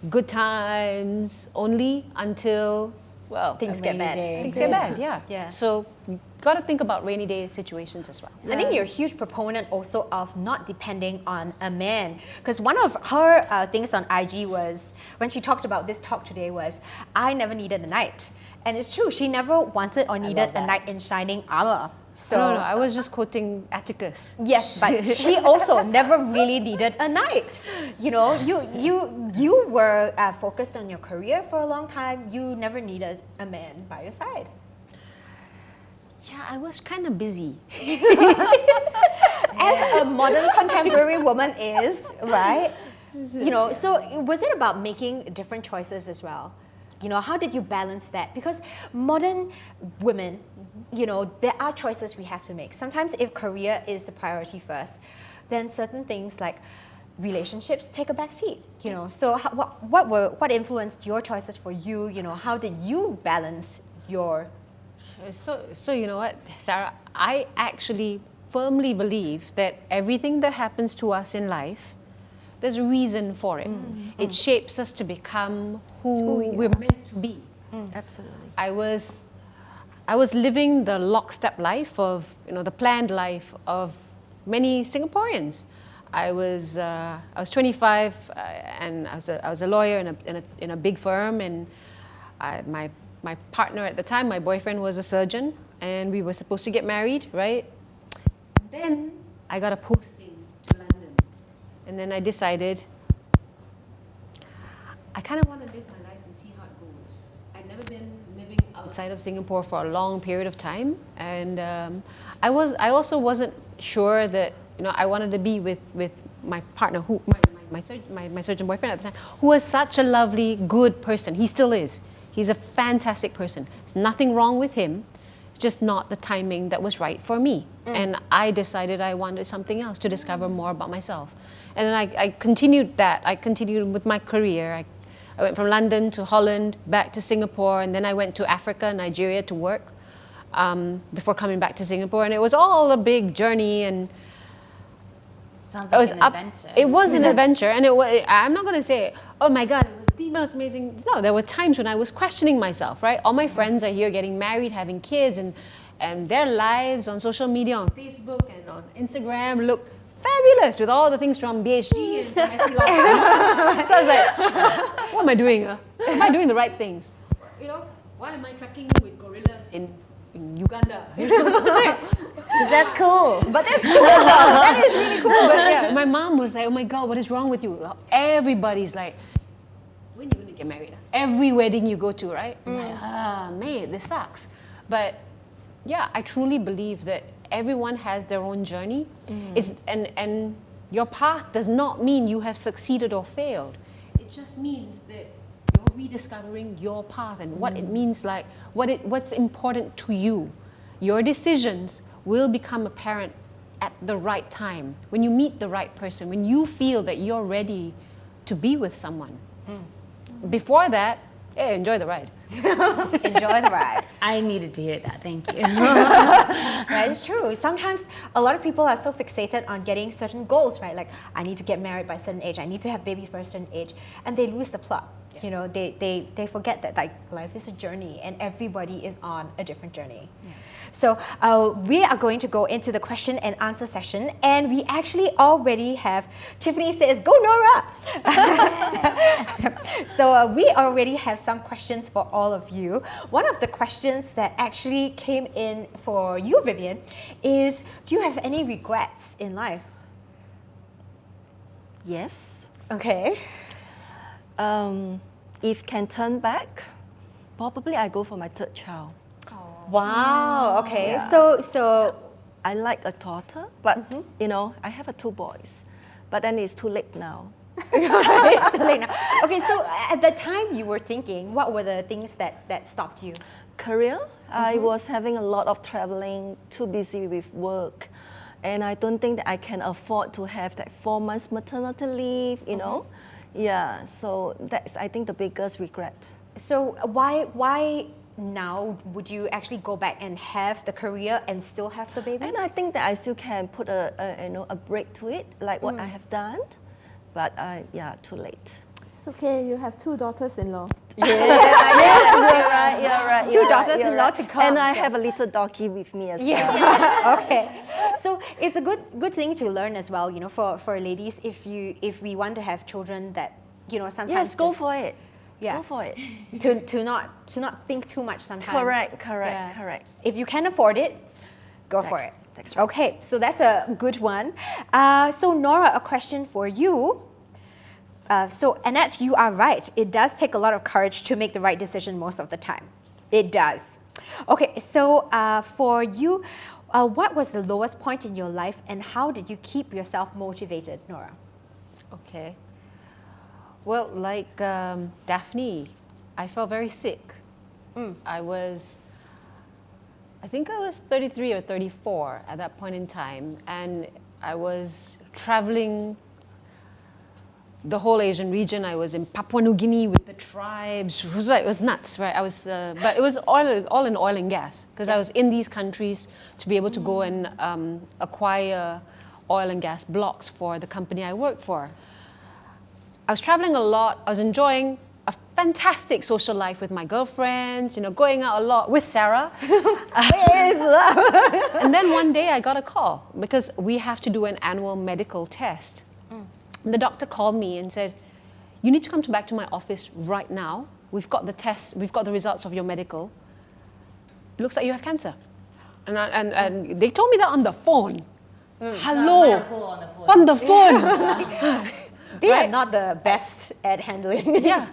good times only until, well, things get bad. Things get bad, yeah. So you got to think about rainy day situations as well. I think you're a huge proponent also of not depending on a man. Because one of her things on IG was, when she talked about this talk today, was, I never needed a knight. And it's true, she never wanted or needed a knight in shining armor. So no, I was just quoting Atticus. Yes, but she also never really needed a knight. You know, you were focused on your career for a long time. You never needed a man by your side. Yeah, I was kind of busy. As a modern contemporary woman is, right? You know, so was it about making different choices as well? You know, how did you balance that? Because modern women, you know, there are choices we have to make. Sometimes if career is the priority first, then certain things like relationships take a back seat, you know. So what influenced your choices for you? You know, how did you balance your... So you know what, Sarah, I actually firmly believe that everything that happens to us in life, there's a reason for it. It shapes us to become who we're meant to be. Absolutely. I was living the lockstep life of, the planned life of many Singaporeans. I was 25 and I was a lawyer in a big firm, and my partner at the time, my boyfriend, was a surgeon, and we were supposed to get married, right? And then I got a posting to London, and then I decided I kind of want to live my life and see how it goes. I'd never been living outside of Singapore for a long period of time, and I also wasn't sure that I wanted to be with my partner, who my surgeon boyfriend at the time, who was such a lovely, good person. He still is. He's a fantastic person. There's nothing wrong with him, just not the timing that was right for me. And I decided I wanted something else, to discover more about myself. And then I continued that. I continued with my career. I went from London to Holland, back to Singapore, and then I went to Africa, Nigeria to work before coming back to Singapore. And it was all a big journey, and Sounds like an adventure. it was an adventure, and I'm not going to say, oh my God, it was the most amazing. No, there were times when I was questioning myself, right? All my friends are here getting married, having kids, and their lives on social media, on Facebook and on Instagram look fabulous with all the things from BHG and from SC Law. So I was like, what am I doing? Am I doing the right things? Why am I trekking with gorillas in Uganda? Because that's cool. But that's cool. That is really cool. But yeah, my mom was like, oh my God, what is wrong with you? Everybody's like, when are you going to get married? Every wedding you go to, right? I'm like, man, this sucks. But yeah, I truly believe that everyone has their own journey. And your path does not mean you have succeeded or failed. It just means that you're rediscovering your path and what it means, like what's important to you. Your decisions will become apparent at the right time, when you meet the right person, when you feel that you're ready to be with someone. Before that, enjoy the ride. Enjoy the ride. I needed to hear that. Thank you. That is true. Sometimes a lot of people are so fixated on getting certain goals, right? Like, I need to get married by a certain age, I need to have babies by a certain age, and they lose the plot. They forget that life is a journey, and everybody is on a different journey. So we are going to go into the question and answer session, and we actually already have, Tiffany says, go Nora! So we already have some questions for all of you. One of the questions that actually came in for you, Vivian, is, do you have any regrets in life? Yes. Okay. If can turn back, probably I go for my third child. Wow, okay. Yeah. So I like a daughter, but I have two boys. But then it's too late now. it's too late now. Okay, so at the time you were thinking, what were the things that stopped you? Career, I was having a lot of traveling, too busy with work. And I don't think that I can afford to have that 4 months maternity leave, you know. Yeah, so that's, I think, the biggest regret. So why now would you actually go back and have the career and still have the baby? And I think that I still can put a break to it, like what I have done. But yeah, too late. It's okay, you have 2 daughters-in-law. Yes, you're right. Two daughters-in-law to come. And I have a little doggy with me as well. Yeah. Okay. So it's a good thing to learn as well, for ladies, if we want to have children, that sometimes Yes, go for it. Yeah. Go for it. To not think too much sometimes. Correct. If you can afford it, go for it. That's right. Okay, so that's a good one. So Nora, a question for you. So Annette, you are right. It does take a lot of courage to make the right decision most of the time. It does. Okay, so for you, what was the lowest point in your life, and how did you keep yourself motivated, Nora? Okay. Well, like Daphne, I felt very sick. I think I was 33 or 34 at that point in time, and I was traveling the whole Asian region. I was in Papua New Guinea with the tribes. It was nuts, right? I was, but it was all in oil and gas, because I was in these countries to be able to go and acquire oil and gas blocks for the company I worked for. I was traveling a lot. I was enjoying a fantastic social life with my girlfriends, going out a lot with Sarah. And then one day I got a call because we have to do an annual medical test. And the doctor called me and said, you need to come back to my office right now. We've got the test, we've got the results of your medical. It looks like you have cancer. And they told me that on the phone. Hello, on the phone. They are not the best at handling. Yeah,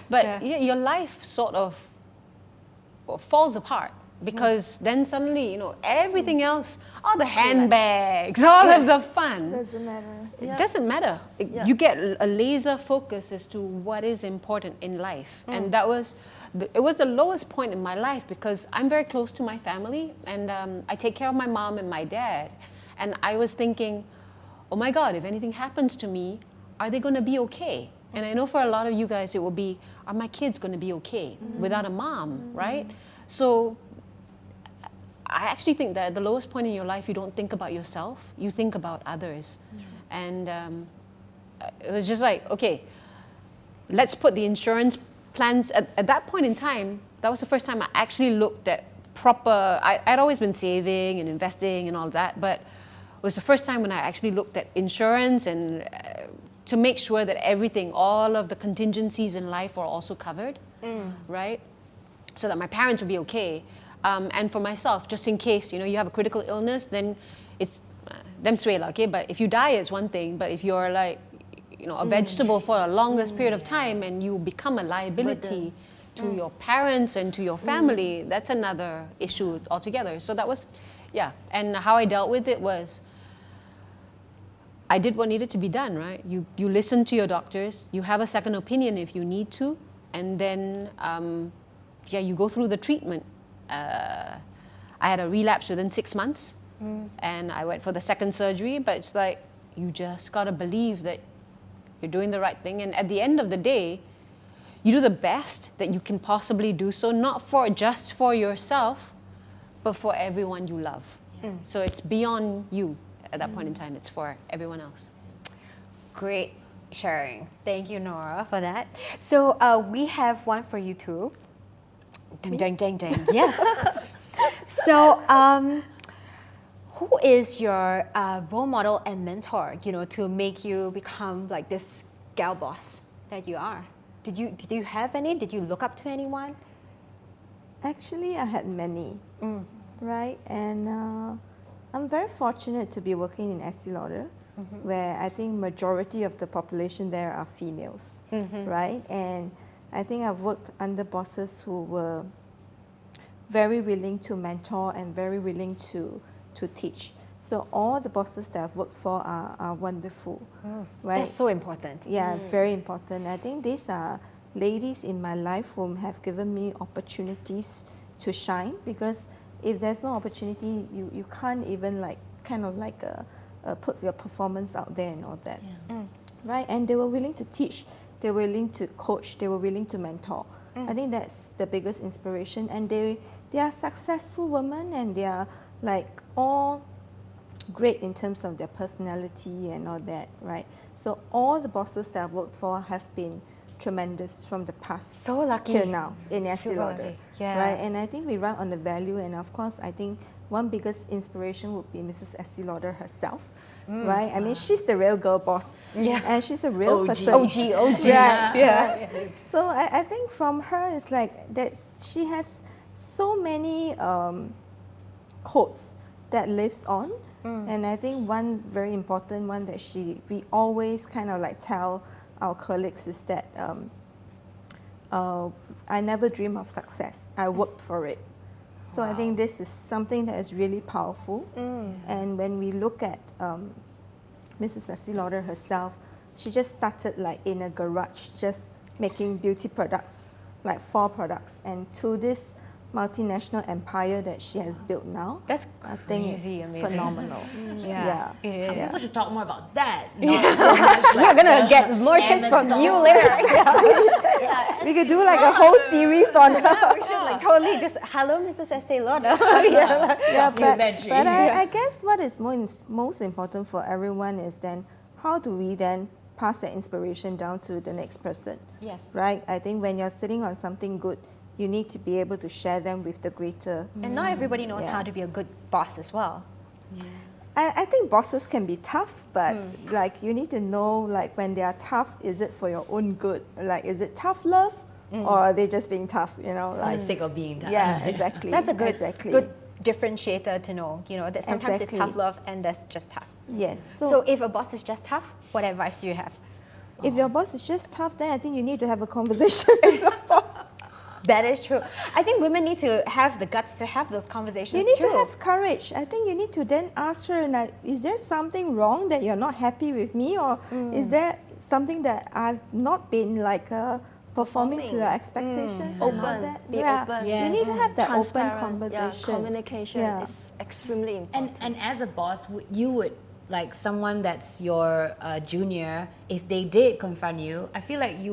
but your life sort of falls apart because then suddenly, everything else, all the handbags, all of the fun. Doesn't matter. It doesn't matter. You get a laser focus as to what is important in life. And it was the lowest point in my life because I'm very close to my family and I take care of my mom and my dad. And I was thinking, oh my God, if anything happens to me, are they going to be okay? And I know for a lot of you guys, it will be, are my kids going to be okay without a mom, right? So I actually think that at the lowest point in your life, you don't think about yourself, you think about others. And it was just like, okay, let's put the insurance plans, at that point in time, that was the first time I actually looked at proper, I'd always been saving and investing and all that, but it was the first time when I actually looked at insurance and to make sure that everything, all of the contingencies in life are also covered, right? So that my parents would be okay. And for myself, just in case, you have a critical illness, then it's, them sway, okay? But if you die, it's one thing, but if you're like, a vegetable for a longest period of time and you become a liability to your parents and to your family, that's another issue altogether. So that was, and how I dealt with it was, I did what needed to be done, right? You listen to your doctors, you have a second opinion if you need to, and then, you go through the treatment. I had a relapse within 6 months, and I went for the second surgery, but it's like, you just gotta believe that you're doing the right thing, and at the end of the day, you do the best that you can possibly do so, not just for yourself, but for everyone you love. So it's beyond you at that point in time, it's for everyone else. Great sharing. Thank you, Nora, for that. So we have one for you too. Ding, ding, ding, ding. Yes. So who is your role model and mentor, to make you become like this gal boss that you are? Did you have any? Did you look up to anyone? Actually, I had many, right? And I'm very fortunate to be working in Estee Lauder, where I think majority of the population there are females, right? And I think I've worked under bosses who were very willing to mentor and very willing to teach. So all the bosses that I've worked for are wonderful, right? That's so important. Yeah, very important. I think these are ladies in my life whom have given me opportunities to shine, because if there's no opportunity, you can't even put your performance out there and all that, right? And they were willing to teach, they were willing to coach, they were willing to mentor. I think that's the biggest inspiration, and they are successful women, and they are like all great in terms of their personality and all that, right? So all the bosses that I've worked for have been tremendous from the past So lucky. till now in Estee Super Lauder, lucky. Yeah. right? And I think we run on the value, and of course I think one biggest inspiration would be Mrs. Estee Lauder herself, right? I mean, she's the real girl boss, and she's a real person. OG. Yeah. So I think from her, it's like that she has so many quotes that lives on, and I think one very important one that we always kind of like tell our colleagues is that I never dream of success, I worked for it. So I think this is something that is really powerful. And when we look at Mrs. Estee Lauder herself, she just started like in a garage, just making beauty products, like 4 products. And to this multinational empire that she has built now, That's I think crazy, it's amazing. phenomenal. Yeah, it is. People should talk more about that. We're gonna get more tips from you later. We could do like a whole series on her. We should like totally just hello, Mrs. Estee Lauder. Yeah, but Documentary. I guess what is most important for everyone is then how do we then pass that inspiration down to the next person. Yes. Right? I think when you're sitting on something good, you need to be able to share them with the greater. And not everybody knows how to be a good boss as well. I think bosses can be tough, but like you need to know, like when they are tough, is it for your own good? Like, is it tough love, or are they just being tough? You know, For like the sake of being tough. yeah, exactly. That's a good, exactly. good differentiator to know. You know that sometimes Exactly. it's tough love and that's just tough. Yes. So if a boss is just tough, what advice do you have? If your boss is just tough, then I think you need to have a conversation with your boss. That is true. I think women need to have the guts to have those conversations You need too. to have courage. I think you need to then ask her, like, is there something wrong that you're not happy with me, or is there something that I've not been like performing to your expectations? and all Open, that? be Yeah. open. You need to have that open Transparent. conversation. Yeah, communication Yeah. is extremely important. And as a boss, you would like someone that's your junior. If they did confront you, I feel like you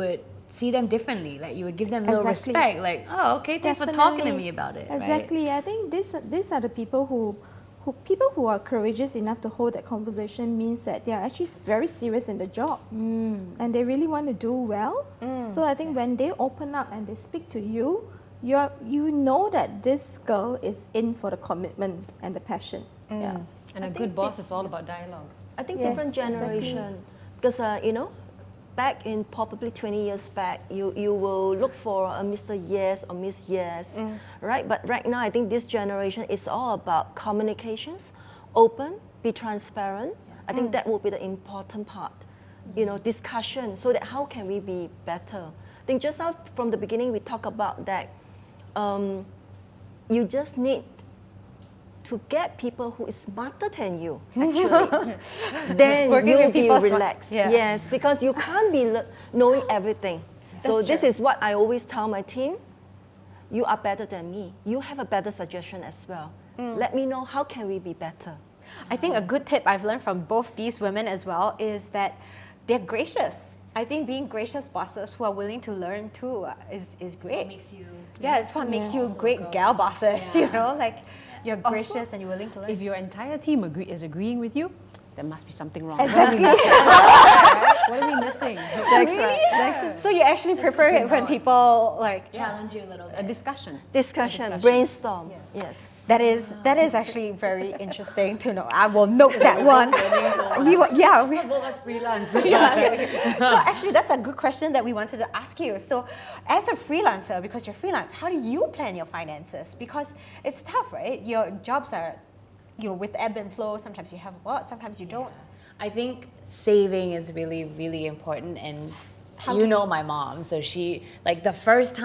would see them differently. Like you would give them a little Exactly. respect. Like, oh, okay, thanks for talking to Definitely. me about it. Exactly. I think these are the people who people who are courageous enough to hold that conversation means that they are actually very serious in the job and they really want to do well. So I think when they open up and they speak to you, you know that this girl is in for the commitment and the passion. Yeah. And a good boss is all about dialogue. I think Yes, different exactly. generation, because you know, back in probably 20 years back, you will look for a Mr. Yes or Miss Yes, right? But right now, I think this generation is all about communications, open, be transparent. I think that will be the important part, you know, discussion, so that how can we be better? I think just now from the beginning, we talk about that you just need to get people who is smarter than you, actually. Then Working you'll with be people relaxed. yeah. Yes, because you can't be knowing everything. So That's this true. is what I always tell my team. You are better than me. You have a better suggestion as well. Let me know how can we be better. I think a good tip I've learned from both these women as well is that they're gracious. I think being gracious bosses who are willing to learn too is great. What makes you Yeah, it's what makes you great gal bosses, you know, like you're gracious and you're willing to learn. If your entire team is agreeing with you, there must be something wrong. What are we missing? Right? What are we missing? That's right. So you actually prefer it when people like challenge you a little A bit. discussion. Discussion, brainstorm. Yes. that is actually very interesting to know. I will note that one. Well, that's freelance. So actually that's a good question that we wanted to ask you. So as a freelancer, because you're freelance, how do you plan your finances? Because it's tough, right? Your jobs are, you know, with ebb and flow. Sometimes you have a lot, sometimes you don't. I think saving is really, really important. And you know my mom, so she, like the first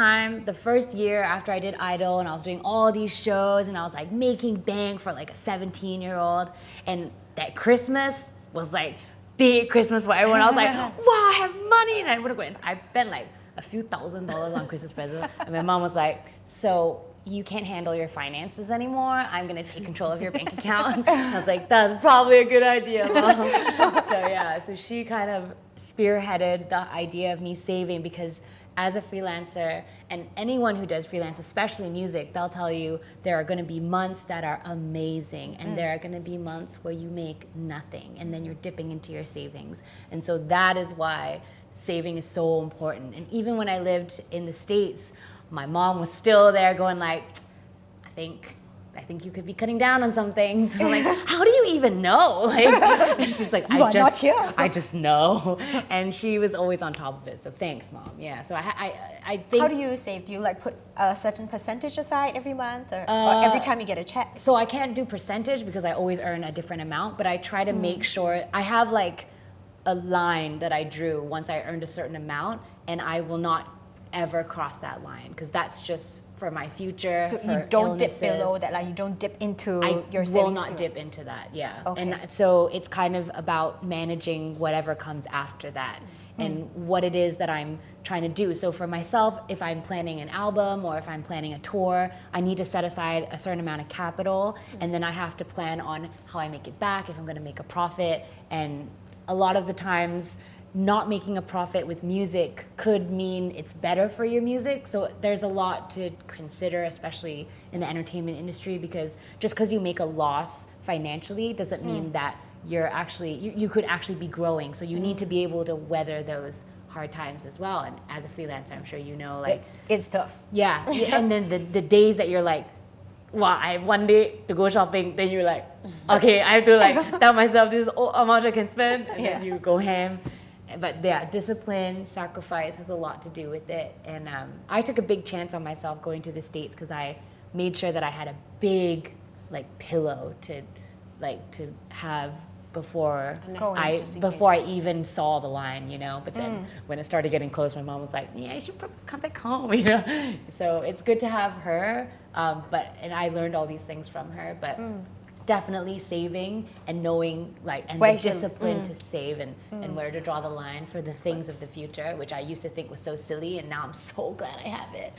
year after I did Idol and I was doing all these shows and I was like making bank for like a 17-year-old, and that Christmas was like big Christmas for everyone. I was like, wow, I have money, and I would have gone. I spent like a few $1,000s on Christmas presents, and my mom was like, so you can't handle your finances anymore. I'm gonna take control of your bank account. I was like, that's probably a good idea, Mom. So she kind of spearheaded the idea of me saving, because as a freelancer, and anyone who does freelance, especially music, they'll tell you there are gonna be months that are amazing, and there are gonna be months where you make nothing, and then you're dipping into your savings. And so that is why saving is so important. And even when I lived in the States, my mom was still there going like, I think you could be cutting down on some things. I'm like, how do you even know? Like, and she's like, I just know. And she was always on top of it. So thanks, Mom. Yeah. So I think. How do you save? Do you like put a certain percentage aside every month, or every time you get a check? So I can't do percentage because I always earn a different amount, but I try to make sure I have like a line that I drew once I earned a certain amount, and I will not ever cross that line, because that's just for my future. So for you don't illnesses. dip below that, like you don't dip into your savings. I will not dip into that, yeah. Okay. And so it's kind of about managing whatever comes after that and what it is that I'm trying to do. So for myself, if I'm planning an album or if I'm planning a tour, I need to set aside a certain amount of capital, and then I have to plan on how I make it back, if I'm gonna make a profit. And a lot of the times, not making a profit with music could mean it's better for your music. So there's a lot to consider, especially in the entertainment industry, because just because you make a loss financially doesn't mean that you could actually be growing. So you need to be able to weather those hard times as well. And as a freelancer, I'm sure you know, like It's tough. yeah. And then the days that you're like, wow, I have one day to go shopping, then you're like, okay, I have to like tell myself this is all how much I can spend, and then you go ham. But yeah, discipline, sacrifice has a lot to do with it. And I took a big chance on myself going to the States because I made sure that I had a big like pillow to have before I even saw the line, you know. But then when it started getting close, my mom was like, "Yeah, you should come back home," you know. So it's good to have her. And I learned all these things from her. But definitely saving and knowing the discipline to save and where to draw the line for the things of the future, which I used to think was so silly, and now I'm so glad I have it.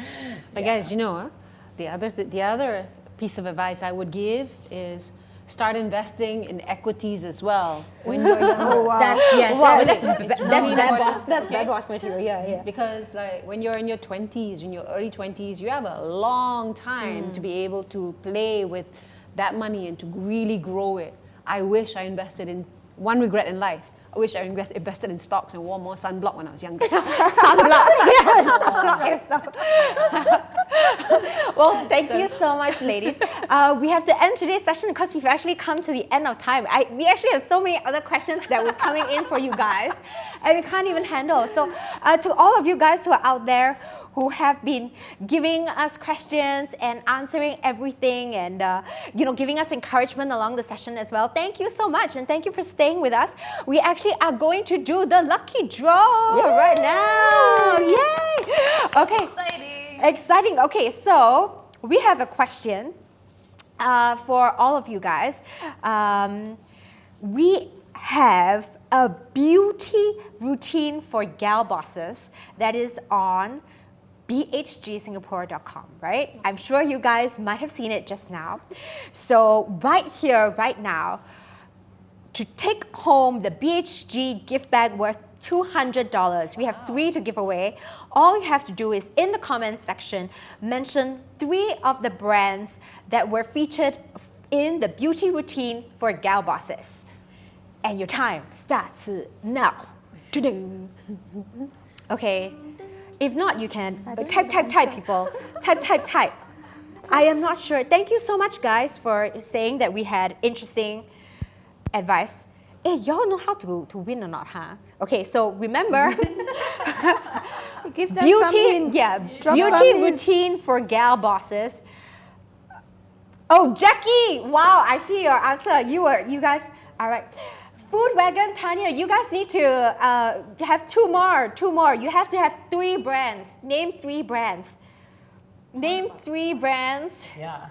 But guys, you know, the other piece of advice I would give is start investing in equities as well when you're younger. That's bad boss material. Yeah. Because like when you're in your 20s, in your early 20s, you have a long time to be able to play with that money and to really grow it. I wish I invested in one regret in life. I wish I invested in stocks and wore more sunblock when I was younger. Sunblock. Well, thank you so much, ladies. We have to end today's session because we've actually come to the end of time. We actually have so many other questions that were coming in for you guys, and we can't even handle. So to all of you guys who are out there who have been giving us questions and answering everything and giving us encouragement along the session as well. Thank you so much, and thank you for staying with us. We actually are going to do the lucky draw right now. Yay! Okay. Exciting. Okay, so we have a question for all of you guys. We have a beauty routine for gal bosses that is on BHGSingapore.com, right? I'm sure you guys might have seen it just now. So right here, right now, to take home the BHG gift bag worth $200, we have 3 to give away. All you have to do is in the comments section, mention 3 of the brands that were featured in the beauty routine for gal bosses. And your time starts now. Okay. If not, you can type, people. Type. I am not sure. Thank you so much, guys, for saying that we had interesting advice. Hey, y'all know how to win or not, huh? Okay, so remember, Give them beauty, some hints. beauty routine for gal bosses. Oh, Jackie! Wow, I see your answer. You guys, all right. Food Wagon, Tanya, you guys need to have two more. You have to have 3 brands. Name 3 brands. Name 3 brands. Yeah.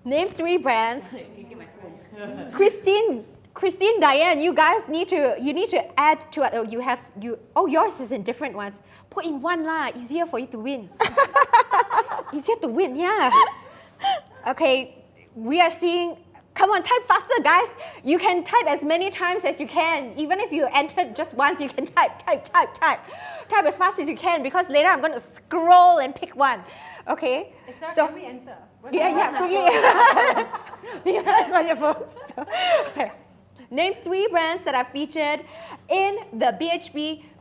Name 3 brands. Christine, Diane, you guys need to add to it. Yours is in different ones. Put in one lah, easier for you to win. Easier to win, yeah. Okay, we are seeing. Come on, type faster, guys. You can type as many times as you can. Even if you entered just once, you can type. Type as fast as you can because later I'm going to scroll and pick one. Okay? So can we enter? Yeah, quickly. You guys want your phones? Okay. Name 3 brands that are featured in the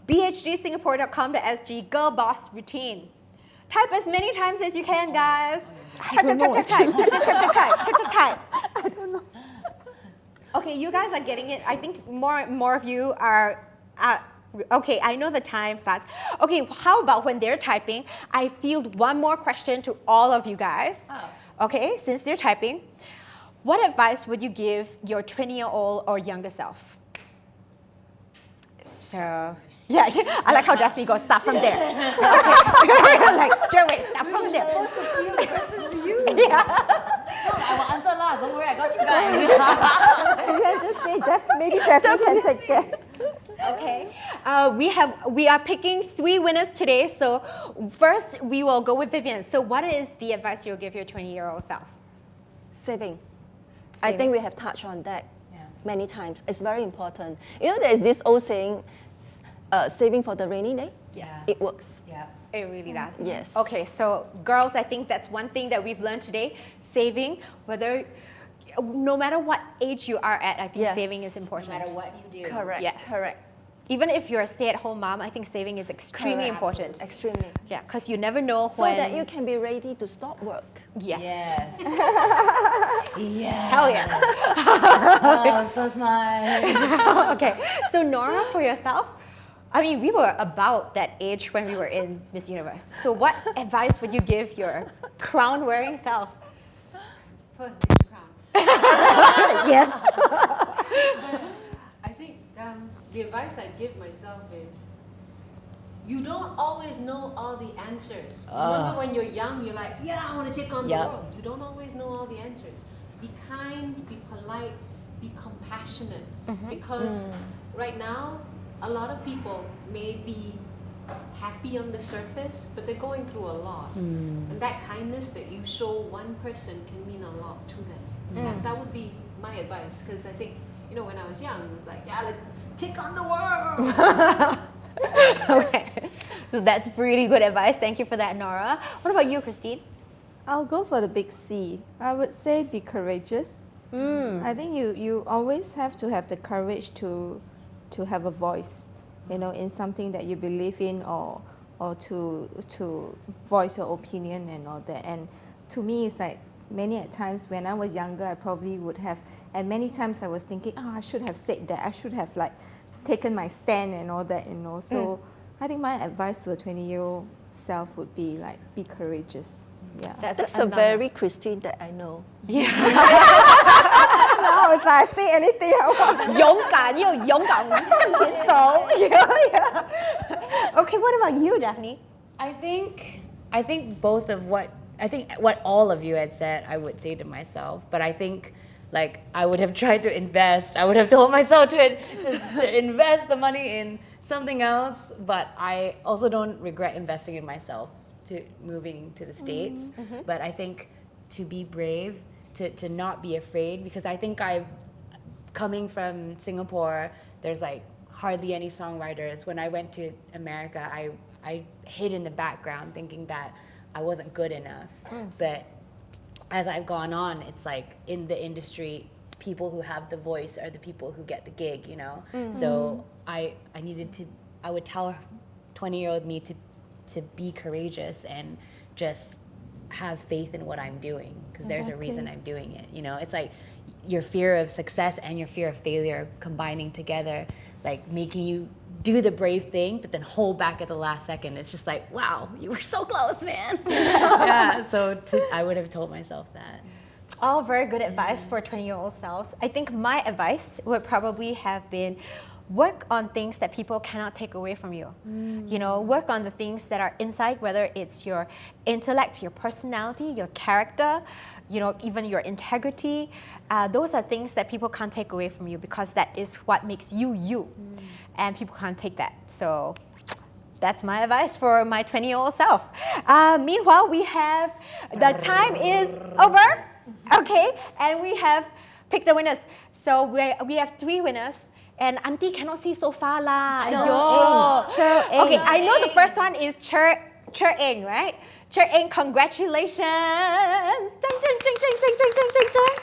BHGSingapore.com.sg Girl Boss Routine. Type as many times as you can, guys. Type. I don't know. Okay, you guys are getting it. I think more of you are. Okay, I know the time starts. Okay, how about when they're typing, I field one more question to all of you guys. Okay, since they're typing, what advice would you give your 20-year-old or younger self? So, yeah, I like how Daphne goes, start from there. Okay, like straight away, start from there. I'm supposed to field the questions to you. Yeah. I will answer last. Don't worry, I got you guys. You can just say, maybe Daphne can take that. Okay. We are picking 3 winners today. So first, we will go with Vivian. So what is the advice you'll give your 20-year-old self? Saving. I think we have touched on that many times. It's very important. You know, there is this old saying, saving for the rainy day. Yeah. It works. Yeah. It really does. Yes. Okay, so girls, I think that's one thing that we've learned today. Saving, whether no matter what age you are at, I think Yes. saving is No important. matter what you do. Correct. Yeah. Correct. Even if you're a stay-at-home mom, I think saving is extremely Correct. important. Extremely. Yeah, because you never know So when. that you can be ready to stop work. Yes. Yes. Yeah. Hell yes. Oh, so smart. Okay. So Nora, for yourself, I mean, we were about that age when we were in Miss Universe. So what advice would you give your crown-wearing self? First, it's crown. Yes. I think the advice I give myself is you don't always know all the answers. Remember when you're young, you're like, yeah, I want to take on the Yep. world. You don't always know all the answers. Be kind, be polite, be compassionate. Because right now, a lot of people may be happy on the surface, but they're going through a lot. And that kindness that you show one person can mean a lot to them. That would be my advice, because I think, when I was young, it was like, yeah, let's take on the world. Okay. So that's really good advice. Thank you for that, Nora. What about you, Christine? I'll go for the big C. I would say be courageous. I think you always have to have the courage to have a voice, in something that you believe in, or to voice your opinion and all that. And to me, it's like many at times when I was younger, I probably would have, and many times I was thinking, I should have said that. I should have taken my stand and all that, So I think my advice to a 20-year-old self would be be courageous. Yeah. That's a very Christine that I know. Now it's like I say anything I want. 勇敢又勇敢向前走. Yeah. Okay, what about you, Daphne? I think both of what all of you had said, I would say to myself. But I think I would have tried to invest. I would have told myself to invest the money in something else. But I also don't regret investing in myself to moving to the States. But I think to be brave, to not be afraid, because I think coming from Singapore, there's hardly any songwriters. When I went to America, I hid in the background thinking that I wasn't good enough. But as I've gone on, it's in the industry, people who have the voice are the people who get the gig, So I would tell 20-year-old me to be courageous and just have faith in what I'm doing, because there's a reason I'm doing it. It's your fear of success and your fear of failure combining together, making you do the brave thing, but then hold back at the last second. It's just wow, you were so close, man. Yeah, so I would have told myself that. All very good advice for 20-year-old selves. I think my advice would probably have been work on things that people cannot take away from you. Work on the things that are inside, whether it's your intellect, your personality, your character, even your integrity. Those are things that people can't take away from you, because that is what makes you you. And people can't take that. So that's my advice for my 20-year-old self. Meanwhile, the time is over. Okay, and we have picked the winners. So we have 3 winners. And Auntie cannot see so far lah. Okay, I know the first one is Cher Eng, right? Cher Eng, congratulations. Ding, ding, ding, ding, ding, ding, ding, ding, ding.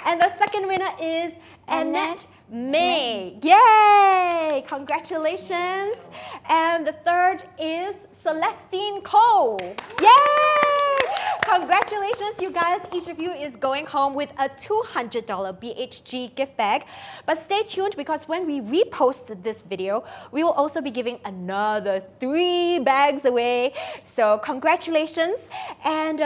And the second winner is Annette May. Yay! Congratulations. And the third is Celestine Cole. Yay! Congratulations, you guys. Each of you is going home with a $200 BHG gift bag. But stay tuned, because when we repost this video, we will also be giving another 3 bags away. So congratulations, and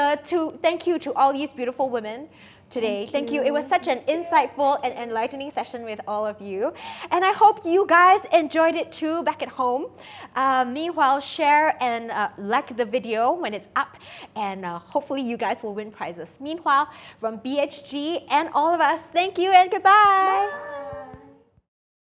thank you to all these beautiful women today. Thank you. It was such an insightful and enlightening session with all of you. And I hope you guys enjoyed it too back at home. Meanwhile, share and like the video when it's up, and hopefully you guys will win prizes. Meanwhile, from BHG and all of us, thank you and goodbye. Bye.